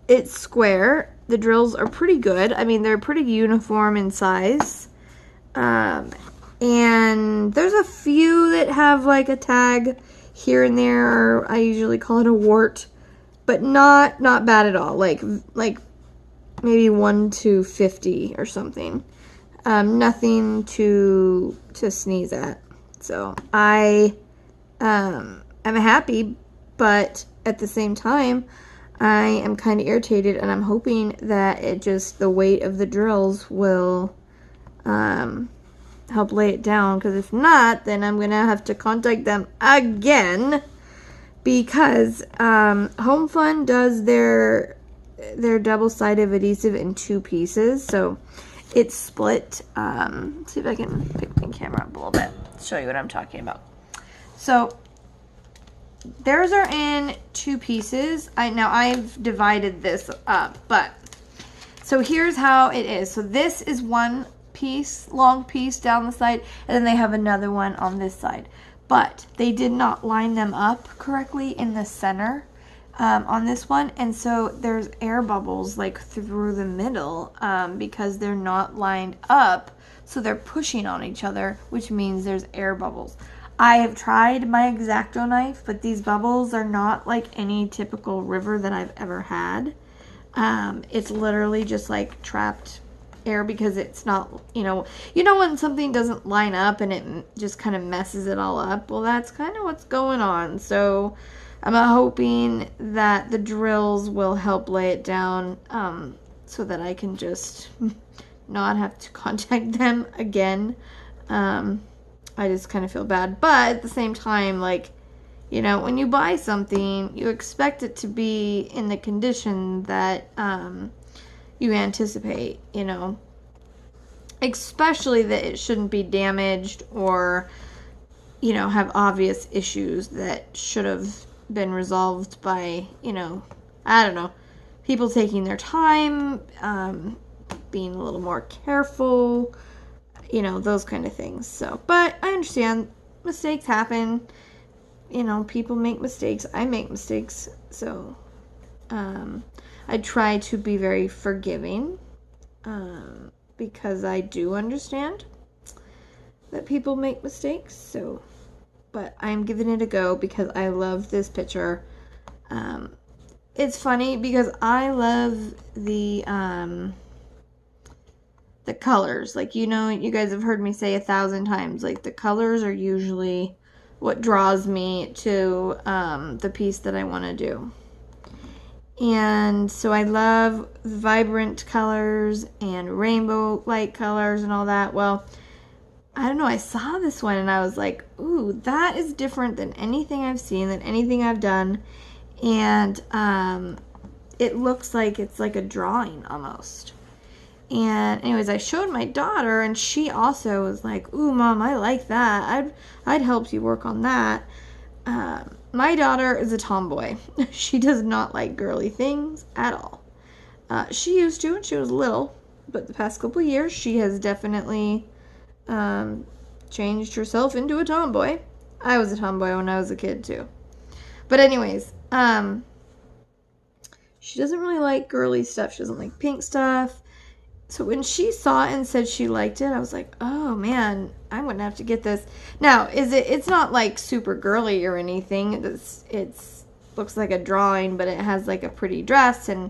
it's square. The drills are pretty good. I mean, they're pretty uniform in size. And there's a few that have like a tag here and there. I usually call it a wart, but not bad at all. Like maybe 1 to 50 or something. Nothing to sneeze at. So I'm happy, but at the same time, I am kind of irritated, and I'm hoping that the weight of the drills will help lay it down, because if not, then I'm gonna have to contact them again, because Home Fun does their double-sided adhesive in 2 pieces, so it's split. See if I can pick the camera up a little bit, show you what I'm talking about. So theirs are in 2 pieces. Now I've divided this up, but so here's how it is. So this is one piece, long piece down the side, and then they have another one on this side. But they did not line them up correctly in the center on this one, and so there's air bubbles like through the middle because they're not lined up, so they're pushing on each other, which means there's air bubbles. I have tried my X-Acto knife, but these bubbles are not like any typical river that I've ever had. It's literally just like trapped air, because it's not, you know when something doesn't line up and it just kind of messes it all up. Well, that's kind of what's going on. So I'm hoping that the drills will help lay it down, so that I can just not have to contact them again. I just kind of feel bad, but at the same time, like, when you buy something, you expect it to be in the condition that you anticipate, especially that it shouldn't be damaged or, have obvious issues that should have been resolved by, I don't know, people taking their time, being a little more careful, those kind of things. So, but I understand mistakes happen. People make mistakes. I make mistakes. So, I try to be very forgiving, because I do understand that people make mistakes. So, but I'm giving it a go because I love this picture. It's funny because I love the colors. Like, you guys have heard me say 1,000 times, like, the colors are usually what draws me to the piece that I want to do. And so I love vibrant colors and rainbow light colors and all that. Well, I don't know, I saw this one and I was like, ooh, that is different than anything I've seen, than anything I've done. And it looks like it's like a drawing almost. And anyways, I showed my daughter, and she also was like, ooh, Mom, I like that. I'd help you work on that. My daughter is a tomboy. She does not like girly things at all. She used to when she was little, but the past couple of years, she has definitely changed herself into a tomboy. I was a tomboy when I was a kid, too. But anyways, she doesn't really like girly stuff. She doesn't like pink stuff. So when she saw it and said she liked it, I was like, oh man, I'm going to have to get this. Now, it's not like super girly or anything. It's looks like a drawing, but it has like a pretty dress and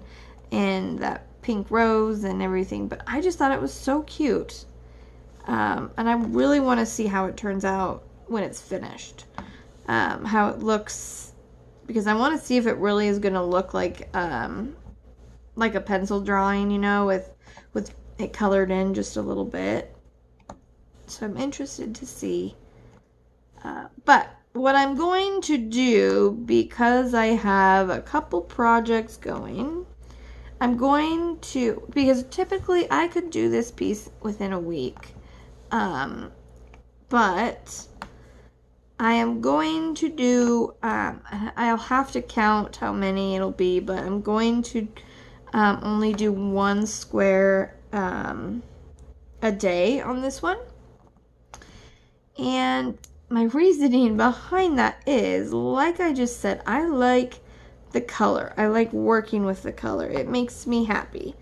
that pink rose and everything. But I just thought it was so cute. And I really want to see how it turns out when it's finished. How it looks, because I want to see if it really is going to look like a pencil drawing, with it colored in just a little bit. So I'm interested to see. But what I'm going to do, because I have a couple projects going, I'm going to, because typically I could do this piece within a week. But I am going to do, I'll have to count how many it'll be, but I'm going to only do 1 square a day on this one. And my reasoning behind that is, like I just said, I like the color. I like working with the color. It makes me happy.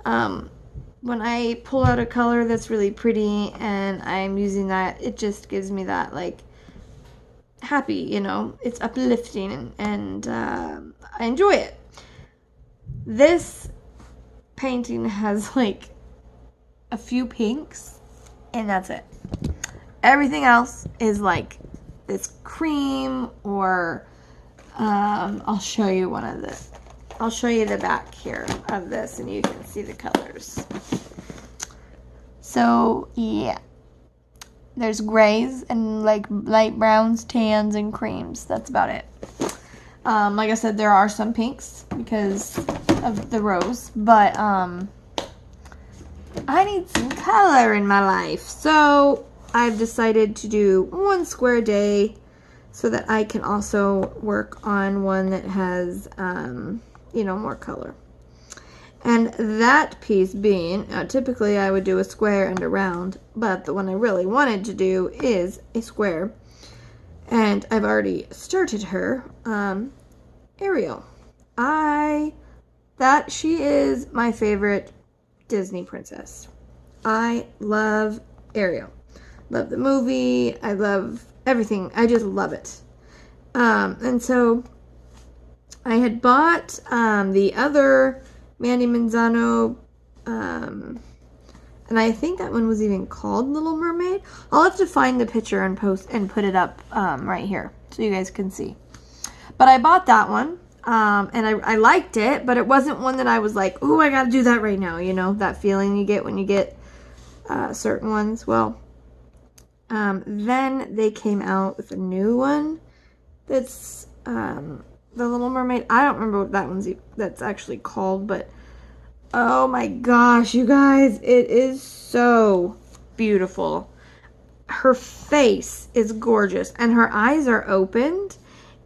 When I pull out a color that's really pretty and I'm using that, it just gives me that, like, happy, it's uplifting, and I enjoy it. This painting has like a few pinks, and that's it. Everything else is like this cream, or I'll show you I'll show you the back here of this, and you can see the colors. So yeah, there's grays and like light browns, tans, and creams. That's about it. Like I said, there are some pinks because of the rose, but I need some color in my life. So I've decided to do one square a day so that I can also work on one that has, you know, more color. And that piece being, typically I would do a square and a round, but the one I really wanted to do is a square. And I've already started her, Ariel. She is my favorite Disney princess. I love Ariel. Love the movie. I love everything. I just love it. And so I had bought the other Mandy Manzano, and I think that one was even called Little Mermaid. I'll have to find the picture and post and put it up right here so you guys can see. But I bought that one, and I liked it, but it wasn't one that I was like, oh, I gotta do that right now, you know, that feeling you get when you get certain ones. Well, then they came out with a new one that's the Little Mermaid. I don't remember what that's actually called, but oh my gosh, you guys, it is so beautiful. Her face is gorgeous, and her eyes are opened.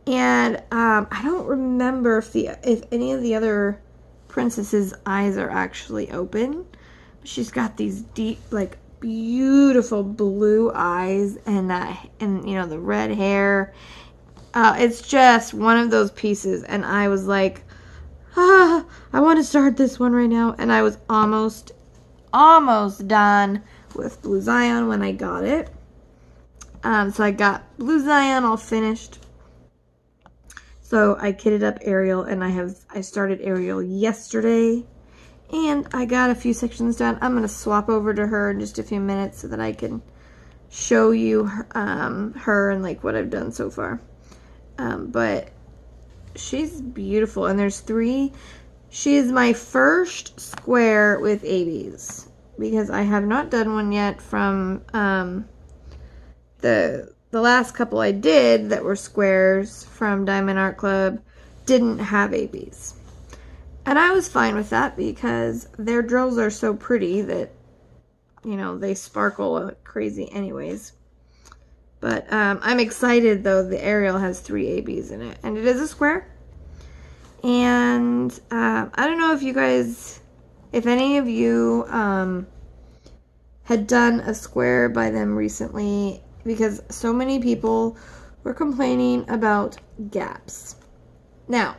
And I don't remember if any of the other princesses' eyes are actually open. But she's got these deep, like, beautiful blue eyes, and you know, the red hair. It's just one of those pieces, and I was like, I want to start this one right now. And I was almost done with Blue Zion when I got it. So I got Blue Zion all finished. So I kitted up Ariel, and I started Ariel yesterday, and I got a few sections done. I'm going to swap over to her in just a few minutes so that I can show you her and like what I've done so far. But she's beautiful, and there's 3. She is my first square with ABs because I have not done one yet from the last couple I did that were squares from Diamond Art Club didn't have ABs. And I was fine with that because their drills are so pretty that, you know, they sparkle like crazy anyways. But I'm excited, though. The Ariel has 3 ABs in it, and it is a square. And I don't know if any of you had done a square by them recently, because so many people were complaining about gaps. Now,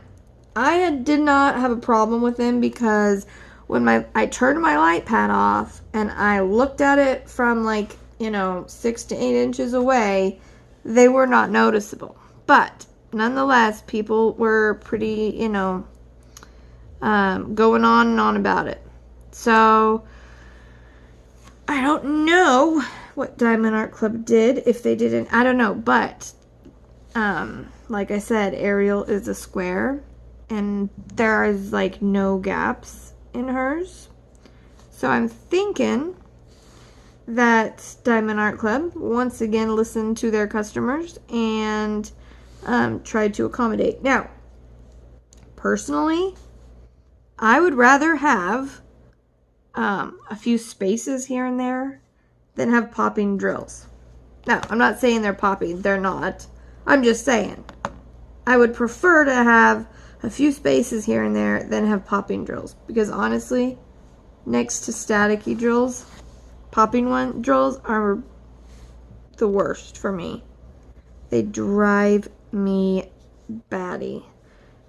I did not have a problem with them because when I turned my light pad off and I looked at it from like, you know, 6 to 8 inches away, they were not noticeable. But nonetheless, people were pretty, you know, going on and on about it. So I don't know what Diamond Art Club did, if they didn't, I don't know, but like I said, Ariel is a square, and there is like no gaps in hers. So I'm thinking that Diamond Art Club once again listened to their customers and tried to accommodate. Now, personally, I would rather have a few spaces here and there than have popping drills. Now, I'm not saying they're popping. They're not. I'm just saying I would prefer to have a few spaces here and there than have popping drills. Because honestly, next to staticky drills, popping drills are the worst for me. They drive me batty.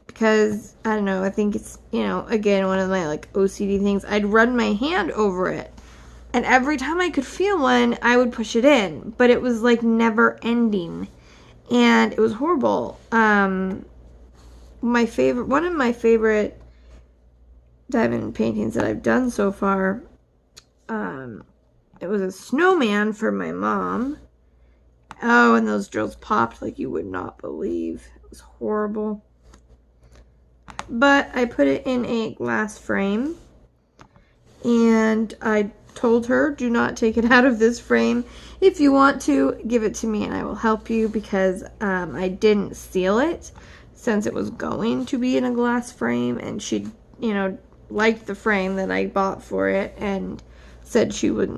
Because, I don't know, I think it's, you know, again, one of my like OCD things. I'd run my hand over it. And every time I could feel one, I would push it in. But it was like never ending. And it was horrible. One of my favorite diamond paintings that I've done so far. It was a snowman for my mom. Oh, and those drills popped like you would not believe. It was horrible. But I put it in a glass frame, and I told her, do not take it out of this frame. If you want to, give it to me and I will help you, because I didn't seal it since it was going to be in a glass frame, and she, you know, liked the frame that I bought for it and said she was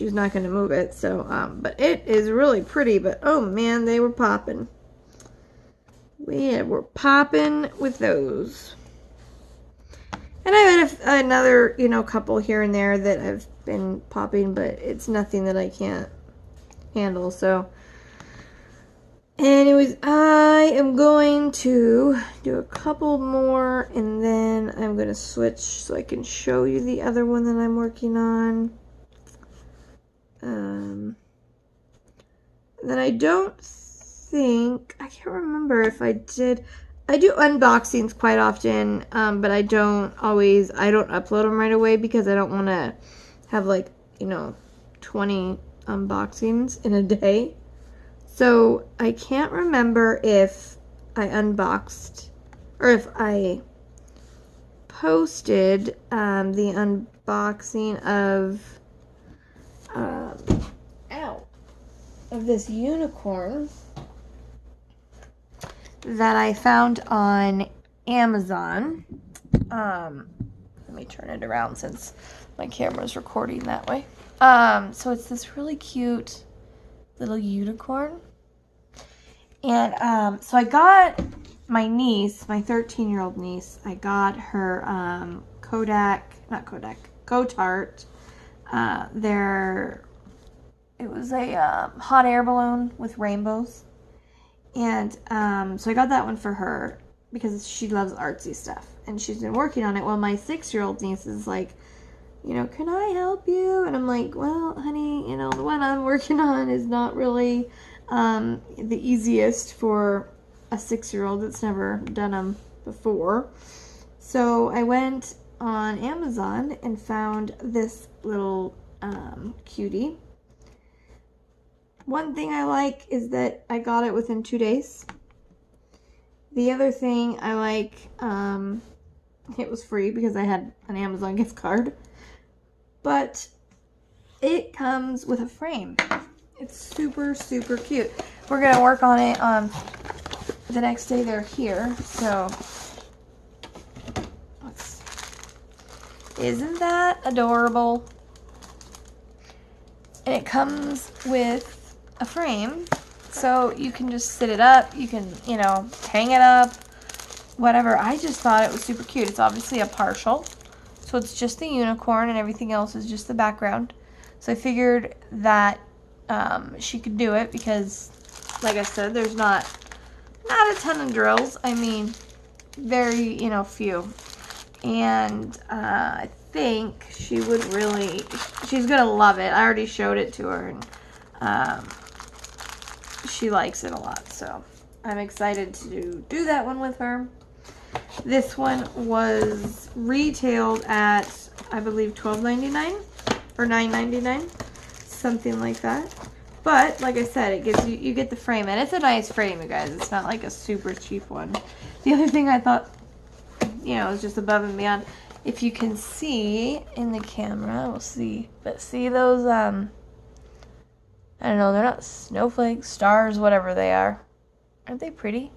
not going to move it. So, but it is really pretty, but oh man, they were popping. We were popping with those. And I've had another, you know, couple here and there that have been popping, but it's nothing that I can't handle. So, anyways, I am going to do a couple more, and then I'm going to switch so I can show you the other one that I'm working on. Then I don't think, I can't remember if I did. I do unboxings quite often, but I don't upload them right away because I don't want to have, like, you know, 20 unboxings in a day. So I can't remember if I unboxed or if I posted the unboxing of this unicorn that I found on Amazon. Let me turn it around since my camera's recording that way. So it's this really cute little unicorn. And so I got my niece, my 13-year-old niece, I got her Cotart. It was a hot air balloon with rainbows. And so I got that one for her because she loves artsy stuff. And she's been working on it. Well, my 6-year-old niece is like, you know, can I help you? And I'm like, well, honey, you know, the one I'm working on is not really the easiest for a 6-year-old that's never done them before. So I went on Amazon and found this little cutie. One thing I like is that I got it within 2 days. The other thing I like, it was free because I had an Amazon gift card. But it comes with a frame. It's super, super cute. We're going to work on it the next day they're here. So, isn't that adorable? And it comes with a frame, so you can just sit it up, you can, you know, hang it up, whatever. I just thought it was super cute. It's obviously a partial, so it's just the unicorn and everything else is just the background. So I figured that she could do it because, like I said, there's not a ton of drills. I mean, very, you know, few. And I think she would really, she's gonna love it. I already showed it to her, and she likes it a lot, so I'm excited to do that one with her. This one was retailed at, I believe, $12.99 or $9.99, something like that. But like I said, it gives you get the frame, and it's a nice frame, you guys. It's not like a super cheap one. The other thing I thought, you know, is just above and beyond. If you can see in the camera, we'll see. But see those I don't know, they're not snowflakes, stars, whatever they are. Aren't they pretty?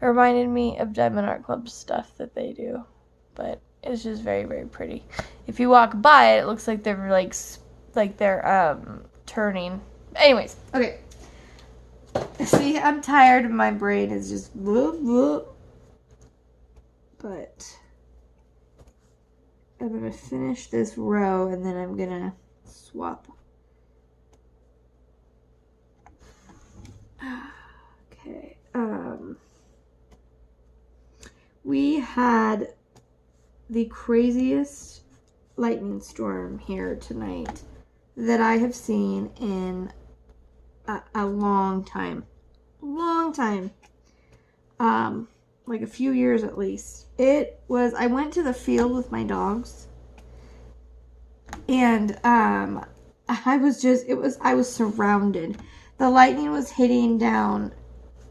It reminded me of Diamond Art Club stuff that they do. But it's just very, very pretty. If you walk by it, it looks like they're like they're turning. Anyways, okay. See, I'm tired and my brain is just blah, blah. But I'm going to finish this row and then I'm going to swap. Okay. We had the craziest lightning storm here tonight that I have seen in a long time. like a few years at least. I went to the field with my dogs, and I was surrounded. The lightning was hitting down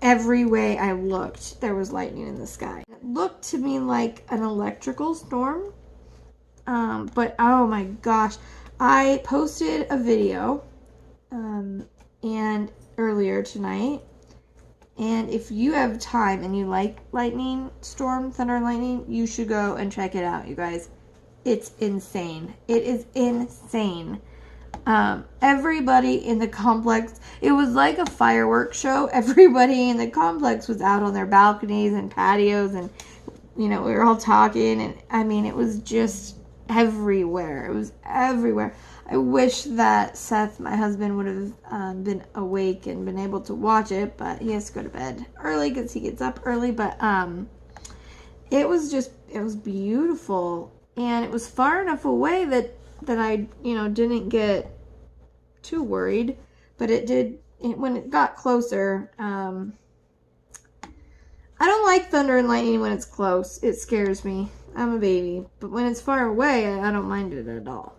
every way I looked. There was lightning in the sky. It looked to me like an electrical storm, but oh my gosh. I posted a video and earlier tonight, and if you have time and you like lightning storm, thunder and lightning, you should go and check it out, you guys. It's insane. It is insane. Everybody in the complex, it was like a fireworks show. Everybody in the complex was out on their balconies and patios, and we were all talking, and I mean, it was just everywhere. It was everywhere. I wish that Seth, my husband, would have been awake and been able to watch it, but he has to go to bed early because he gets up early. But it was beautiful, and it was far enough away that I didn't get too worried. But when it got closer. I don't like thunder and lightning when it's close. It scares me. I'm a baby. But when it's far away, I don't mind it at all.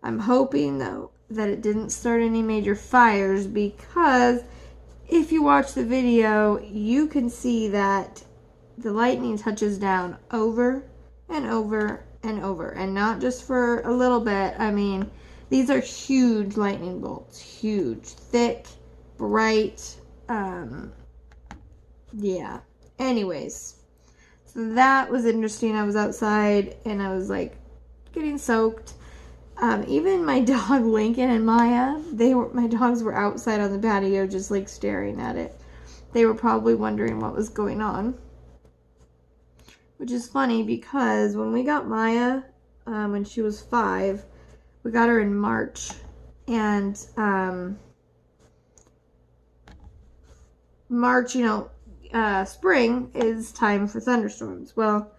I'm hoping, though, that it didn't start any major fires, because if you watch the video, you can see that the lightning touches down over and over and over. And not just for a little bit. I mean, these are huge lightning bolts. Huge. Thick. Bright. Yeah. Anyways. So that was interesting. I was outside and I was like getting soaked. Even my dog Lincoln and Maya, my dogs were outside on the patio just like staring at it. They were probably wondering what was going on. Which is funny because when we got Maya, when she was 5, we got her in March. And March, spring is time for thunderstorms. Well,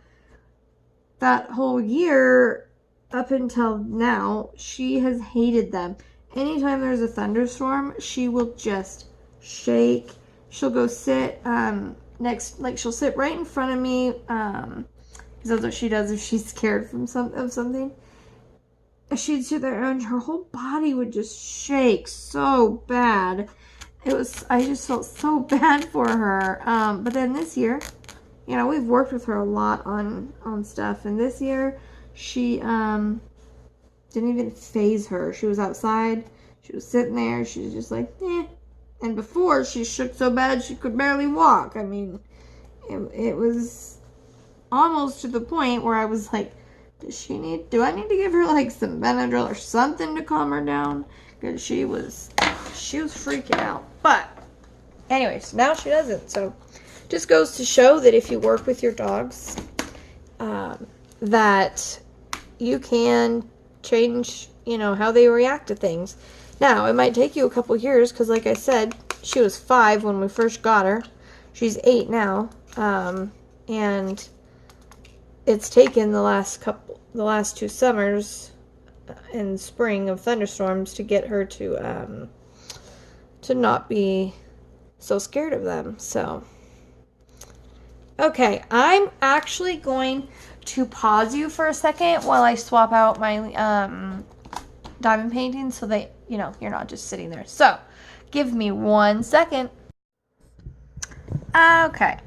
that whole year up until now, she has hated them. Anytime there's a thunderstorm, she will just shake. She'll go sit she'll sit right in front of me, because that's what she does if she's scared of something. She'd sit there and her whole body would just shake so bad. I just felt so bad for her. But then this year, we've worked with her a lot on stuff, and this year she didn't even faze her. She was outside. She was sitting there. She was just like, eh. And before, she shook so bad she could barely walk. I mean, it was almost to the point where I was like, do I need to give her like some Benadryl or something to calm her down? Because she was freaking out. But anyways, now she doesn't. So just goes to show that if you work with your dogs, that you can change, how they react to things. Now, it might take you a couple years because, like I said, she was 5 when we first got her. She's 8 now, and it's taken the last 2 summers and spring of thunderstorms to get her to not be so scared of them. So, okay, I'm actually going to pause you for a second while I swap out my diamond painting so that you're not just sitting there. So give me 1 second. Okay,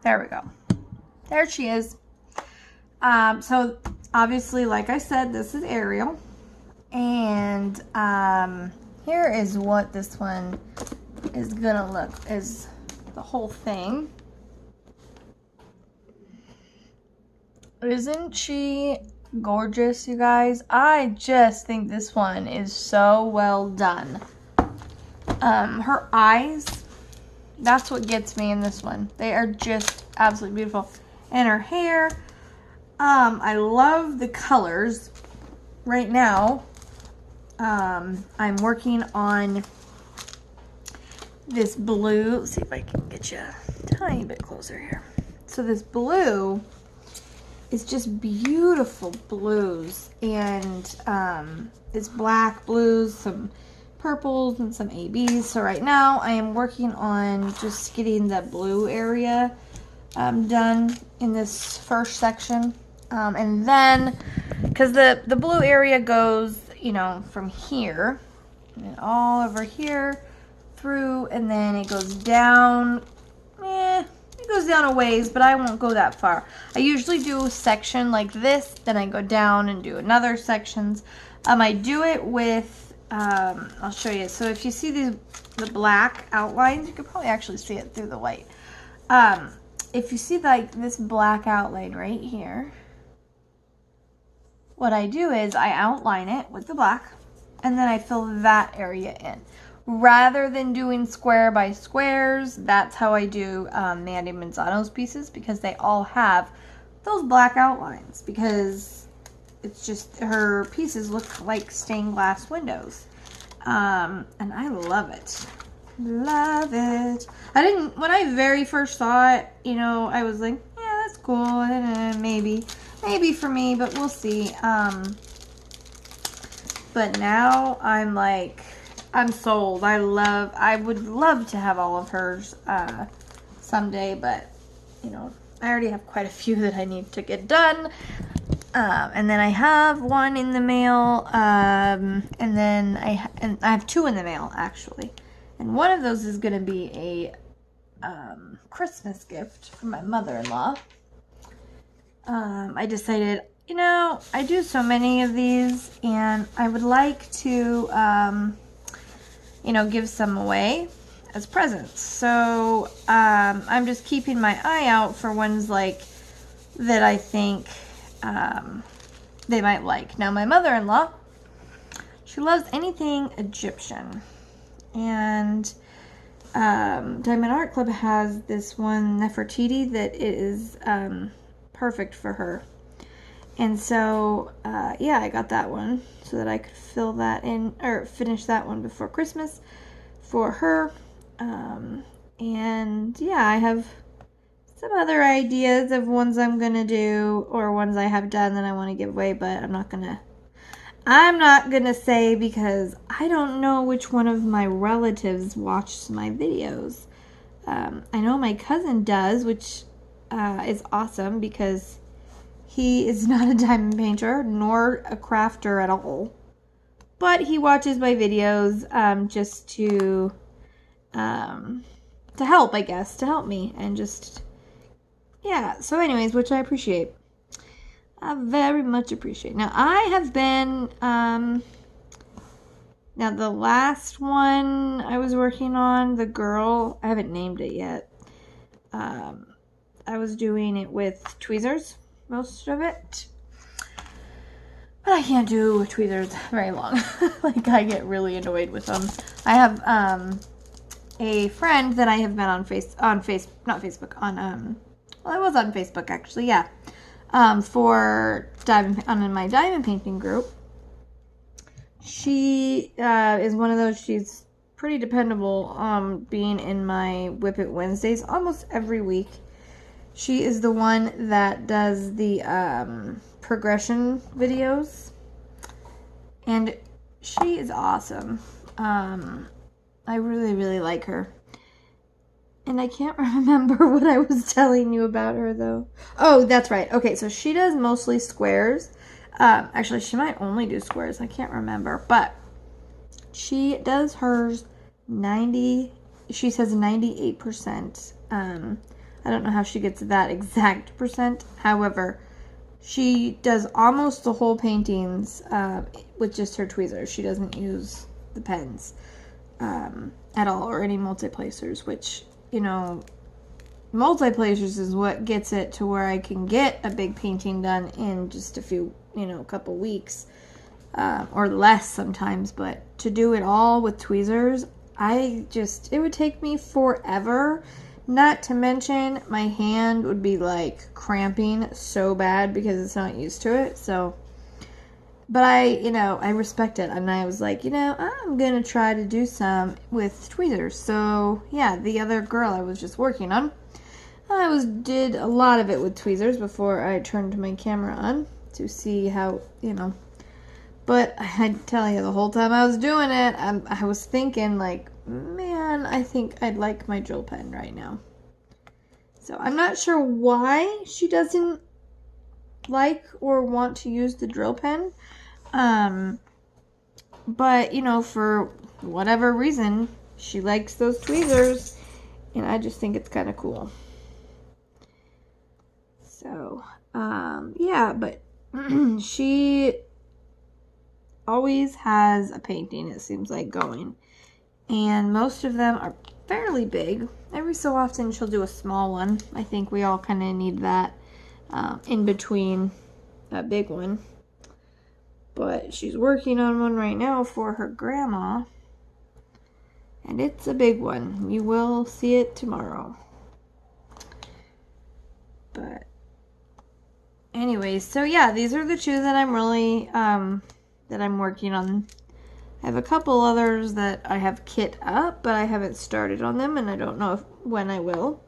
there we go. There she is. So obviously, like I said, this is Ariel, and here is what this one is gonna look, is the whole thing. Isn't she gorgeous, you guys? I just think this one is so well done. Her eyes, that's what gets me in this one. They are just absolutely beautiful. And her hair, I love the colors. Right now, I'm working on this blue. Let's see if I can get you a tiny bit closer here. So this blue is just beautiful blues, and it's black blues, some purples and some ABs. So right now I am working on just getting the blue area done in this first section. And then, because the blue area goes, you know, from here and all over here through, and then it goes down. It goes down a ways, but I won't go that far. I usually do a section like this, then I go down and do another sections. I do it with, I'll show you. So if you see the black outlines, you could probably actually see it through the light. If you see like this black outline right here, what I do is I outline it with the black, and then I fill that area in. Rather than doing square by squares, that's how I do Mandy Manzano's pieces, because they all have those black outlines, because it's just, her pieces look like stained glass windows. And I love it. Love it. When I very first saw it, you know, I was like, yeah, that's cool. Maybe for me, but we'll see. But now I'm like, I'm sold. I would love to have all of hers someday, but you know, I already have quite a few that I need to get done. And then I have one in the mail, and then I have two in the mail actually. And one of those is going to be a Christmas gift from my mother-in-law. I decided, you know, I do so many of these, and I would like to you know, give some away as presents. So I'm just keeping my eye out for ones like that I think they might like. Now my mother-in-law, she loves anything Egyptian, and Diamond Art Club has this one Nefertiti that is perfect for her. And so, yeah, I got that one so that I could fill that in, or finish that one before Christmas for her. And yeah, I have some other ideas of ones I'm going to do, or ones I have done that I want to give away, but I'm not going to say, because I don't know which one of my relatives watches my videos. I know my cousin does, which is awesome, because he is not a diamond painter nor a crafter at all, but he watches my videos just to help, I guess, to help me, and just, yeah. So anyways, which I appreciate. I very much appreciate. Now I have been, now the last one I was working on, the girl, I haven't named it yet. I was doing it with tweezers, most of it, but I can't do tweezers very long. Like, I get really annoyed with them. I have a friend that I have met on well, I was on Facebook actually, yeah, for in my diamond painting group. She is one of those, she's pretty dependable being in my Whip It Wednesdays almost every week. She is the one that does the progression videos, and she is awesome. I really, really like her. And I can't remember what I was telling you about her, though. Oh, that's right. Okay, so she does mostly squares. Actually, she might only do squares. I can't remember. But she does hers 90, she says 98%. I don't know how she gets that exact percent. However, she does almost the whole paintings with just her tweezers. She doesn't use the pens at all, or any multi-placers, which, you know, multi-placers is what gets it to where I can get a big painting done in just a few, you know, a couple weeks, or less sometimes. But to do it all with tweezers, it would take me forever. Not to mention, my hand would be like cramping so bad because it's not used to it. So, but I respect it, and I was like, I'm gonna try to do some with tweezers. So yeah, the other girl I was just working on, did a lot of it with tweezers before I turned my camera on to see how, But I tell you, the whole time I was doing it, I was thinking like, man, I think I'd like my drill pen right now. So I'm not sure why she doesn't like or want to use the drill pen. But, you know, for whatever reason, she likes those tweezers, and I just think it's kind of cool. So, yeah, but she always has a painting, it seems like, going. And most of them are fairly big. Every so often she'll do a small one. I think we all kind of need that in between a big one. But she's working on one right now for her grandma. And it's a big one. You will see it tomorrow. But anyways, so yeah, these are the two that I'm really, that I'm working on. I have a couple others that I have kit up, but I haven't started on them, and I don't know when I will.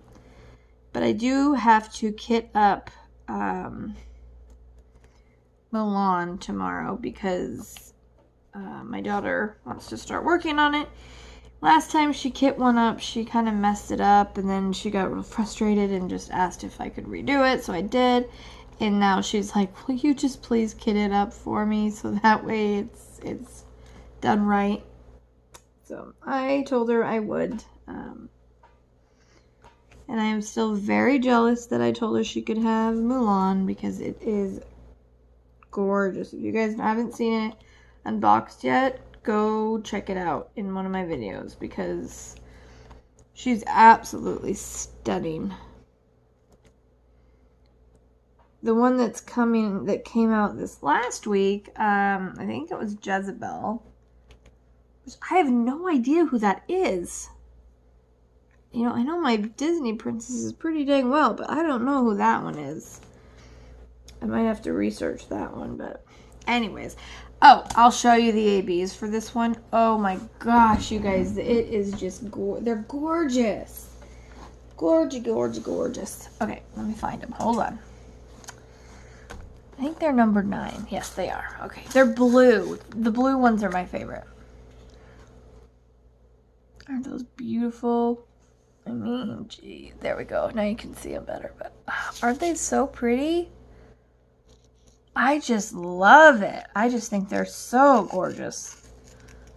But I do have to kit up Milan tomorrow because my daughter wants to start working on it. Last time she kit one up, she kind of messed it up, and then she got real frustrated and just asked if I could redo it, so I did. And now she's like, will you just please kit it up for me so that way it's done right. So I told her I would. And I am still very jealous that I told her she could have Mulan because it is gorgeous. If you guys haven't seen it unboxed yet, go check it out in one of my videos because she's absolutely stunning. The one that came out this last week, I think it was Jezebel. Which I have no idea who that is. You know, I know my Disney princesses pretty dang well, but I don't know who that one is. I might have to research that one, but anyways. Oh, I'll show you the ABs for this one. Oh my gosh, you guys, it is just they're gorgeous. Gorgeous. Okay, let me find them. Hold on. I think they're number 9. Yes, they are. Okay, they're blue. The blue ones are my favorite. Aren't those beautiful? I mean, gee, there we go. Now you can see them better, but aren't they so pretty? I just love it. I just think they're so gorgeous.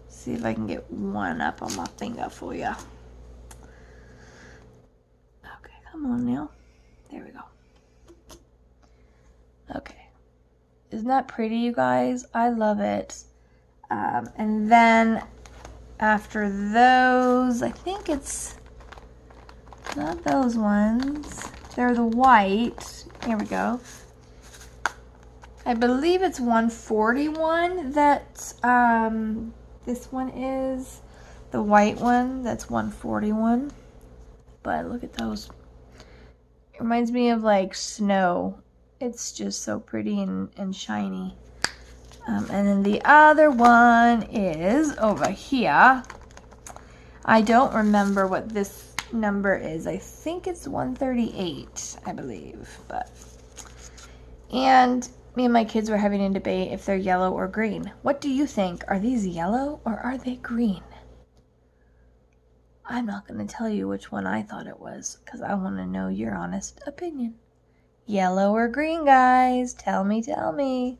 See if I can get one up on my finger for you. Okay, come on now. There we go. Okay. Isn't that pretty, you guys? I love it. And then after those, I think it's not those ones. They're the white. Here we go. I believe it's 141 that this one is. The white one, that's 141. But look at those. It reminds me of like snow. It's just so pretty and shiny. And then the other one is over here. I don't remember what this number is. I think it's 138, I believe. And me and my kids were having a debate if they're yellow or green. What do you think? Are these yellow or are they green? I'm not going to tell you which one I thought it was because I want to know your honest opinion. Yellow or green, guys? Tell me.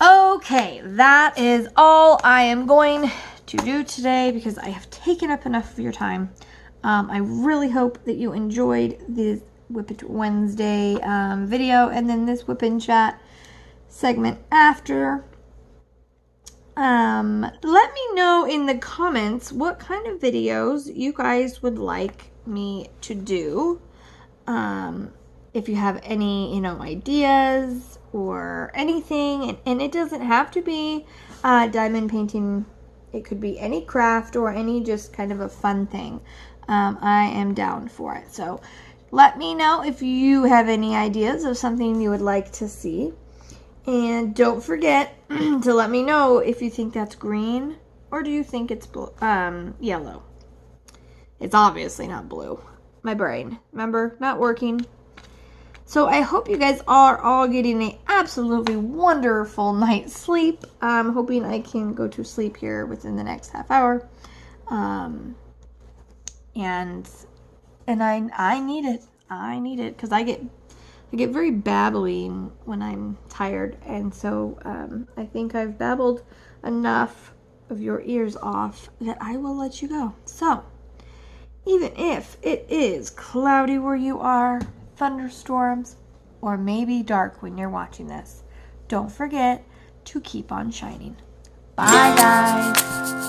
Okay, that is all I am going to do today because I have taken up enough of your time. I really hope that you enjoyed this Whip It Wednesday video and then this Whip and Chat segment after. Let me know in the comments what kind of videos you guys would like me to do. If you have any, ideas or anything, and it doesn't have to be diamond painting. It could be any craft or any just kind of a fun thing. I am down for it. So let me know if you have any ideas of something you would like to see. And don't forget to let me know if you think that's green or do you think it's yellow. It's obviously not blue. My brain, remember, not working. So I hope you guys are all getting an absolutely wonderful night's sleep. I'm hoping I can go to sleep here within the next half hour. And I need it. I need it because I get very babbly when I'm tired, and so I think I've babbled enough of your ears off that I will let you go. So even if it is cloudy where you are, thunderstorms, or maybe dark when you're watching this, don't forget to keep on shining. Bye, guys.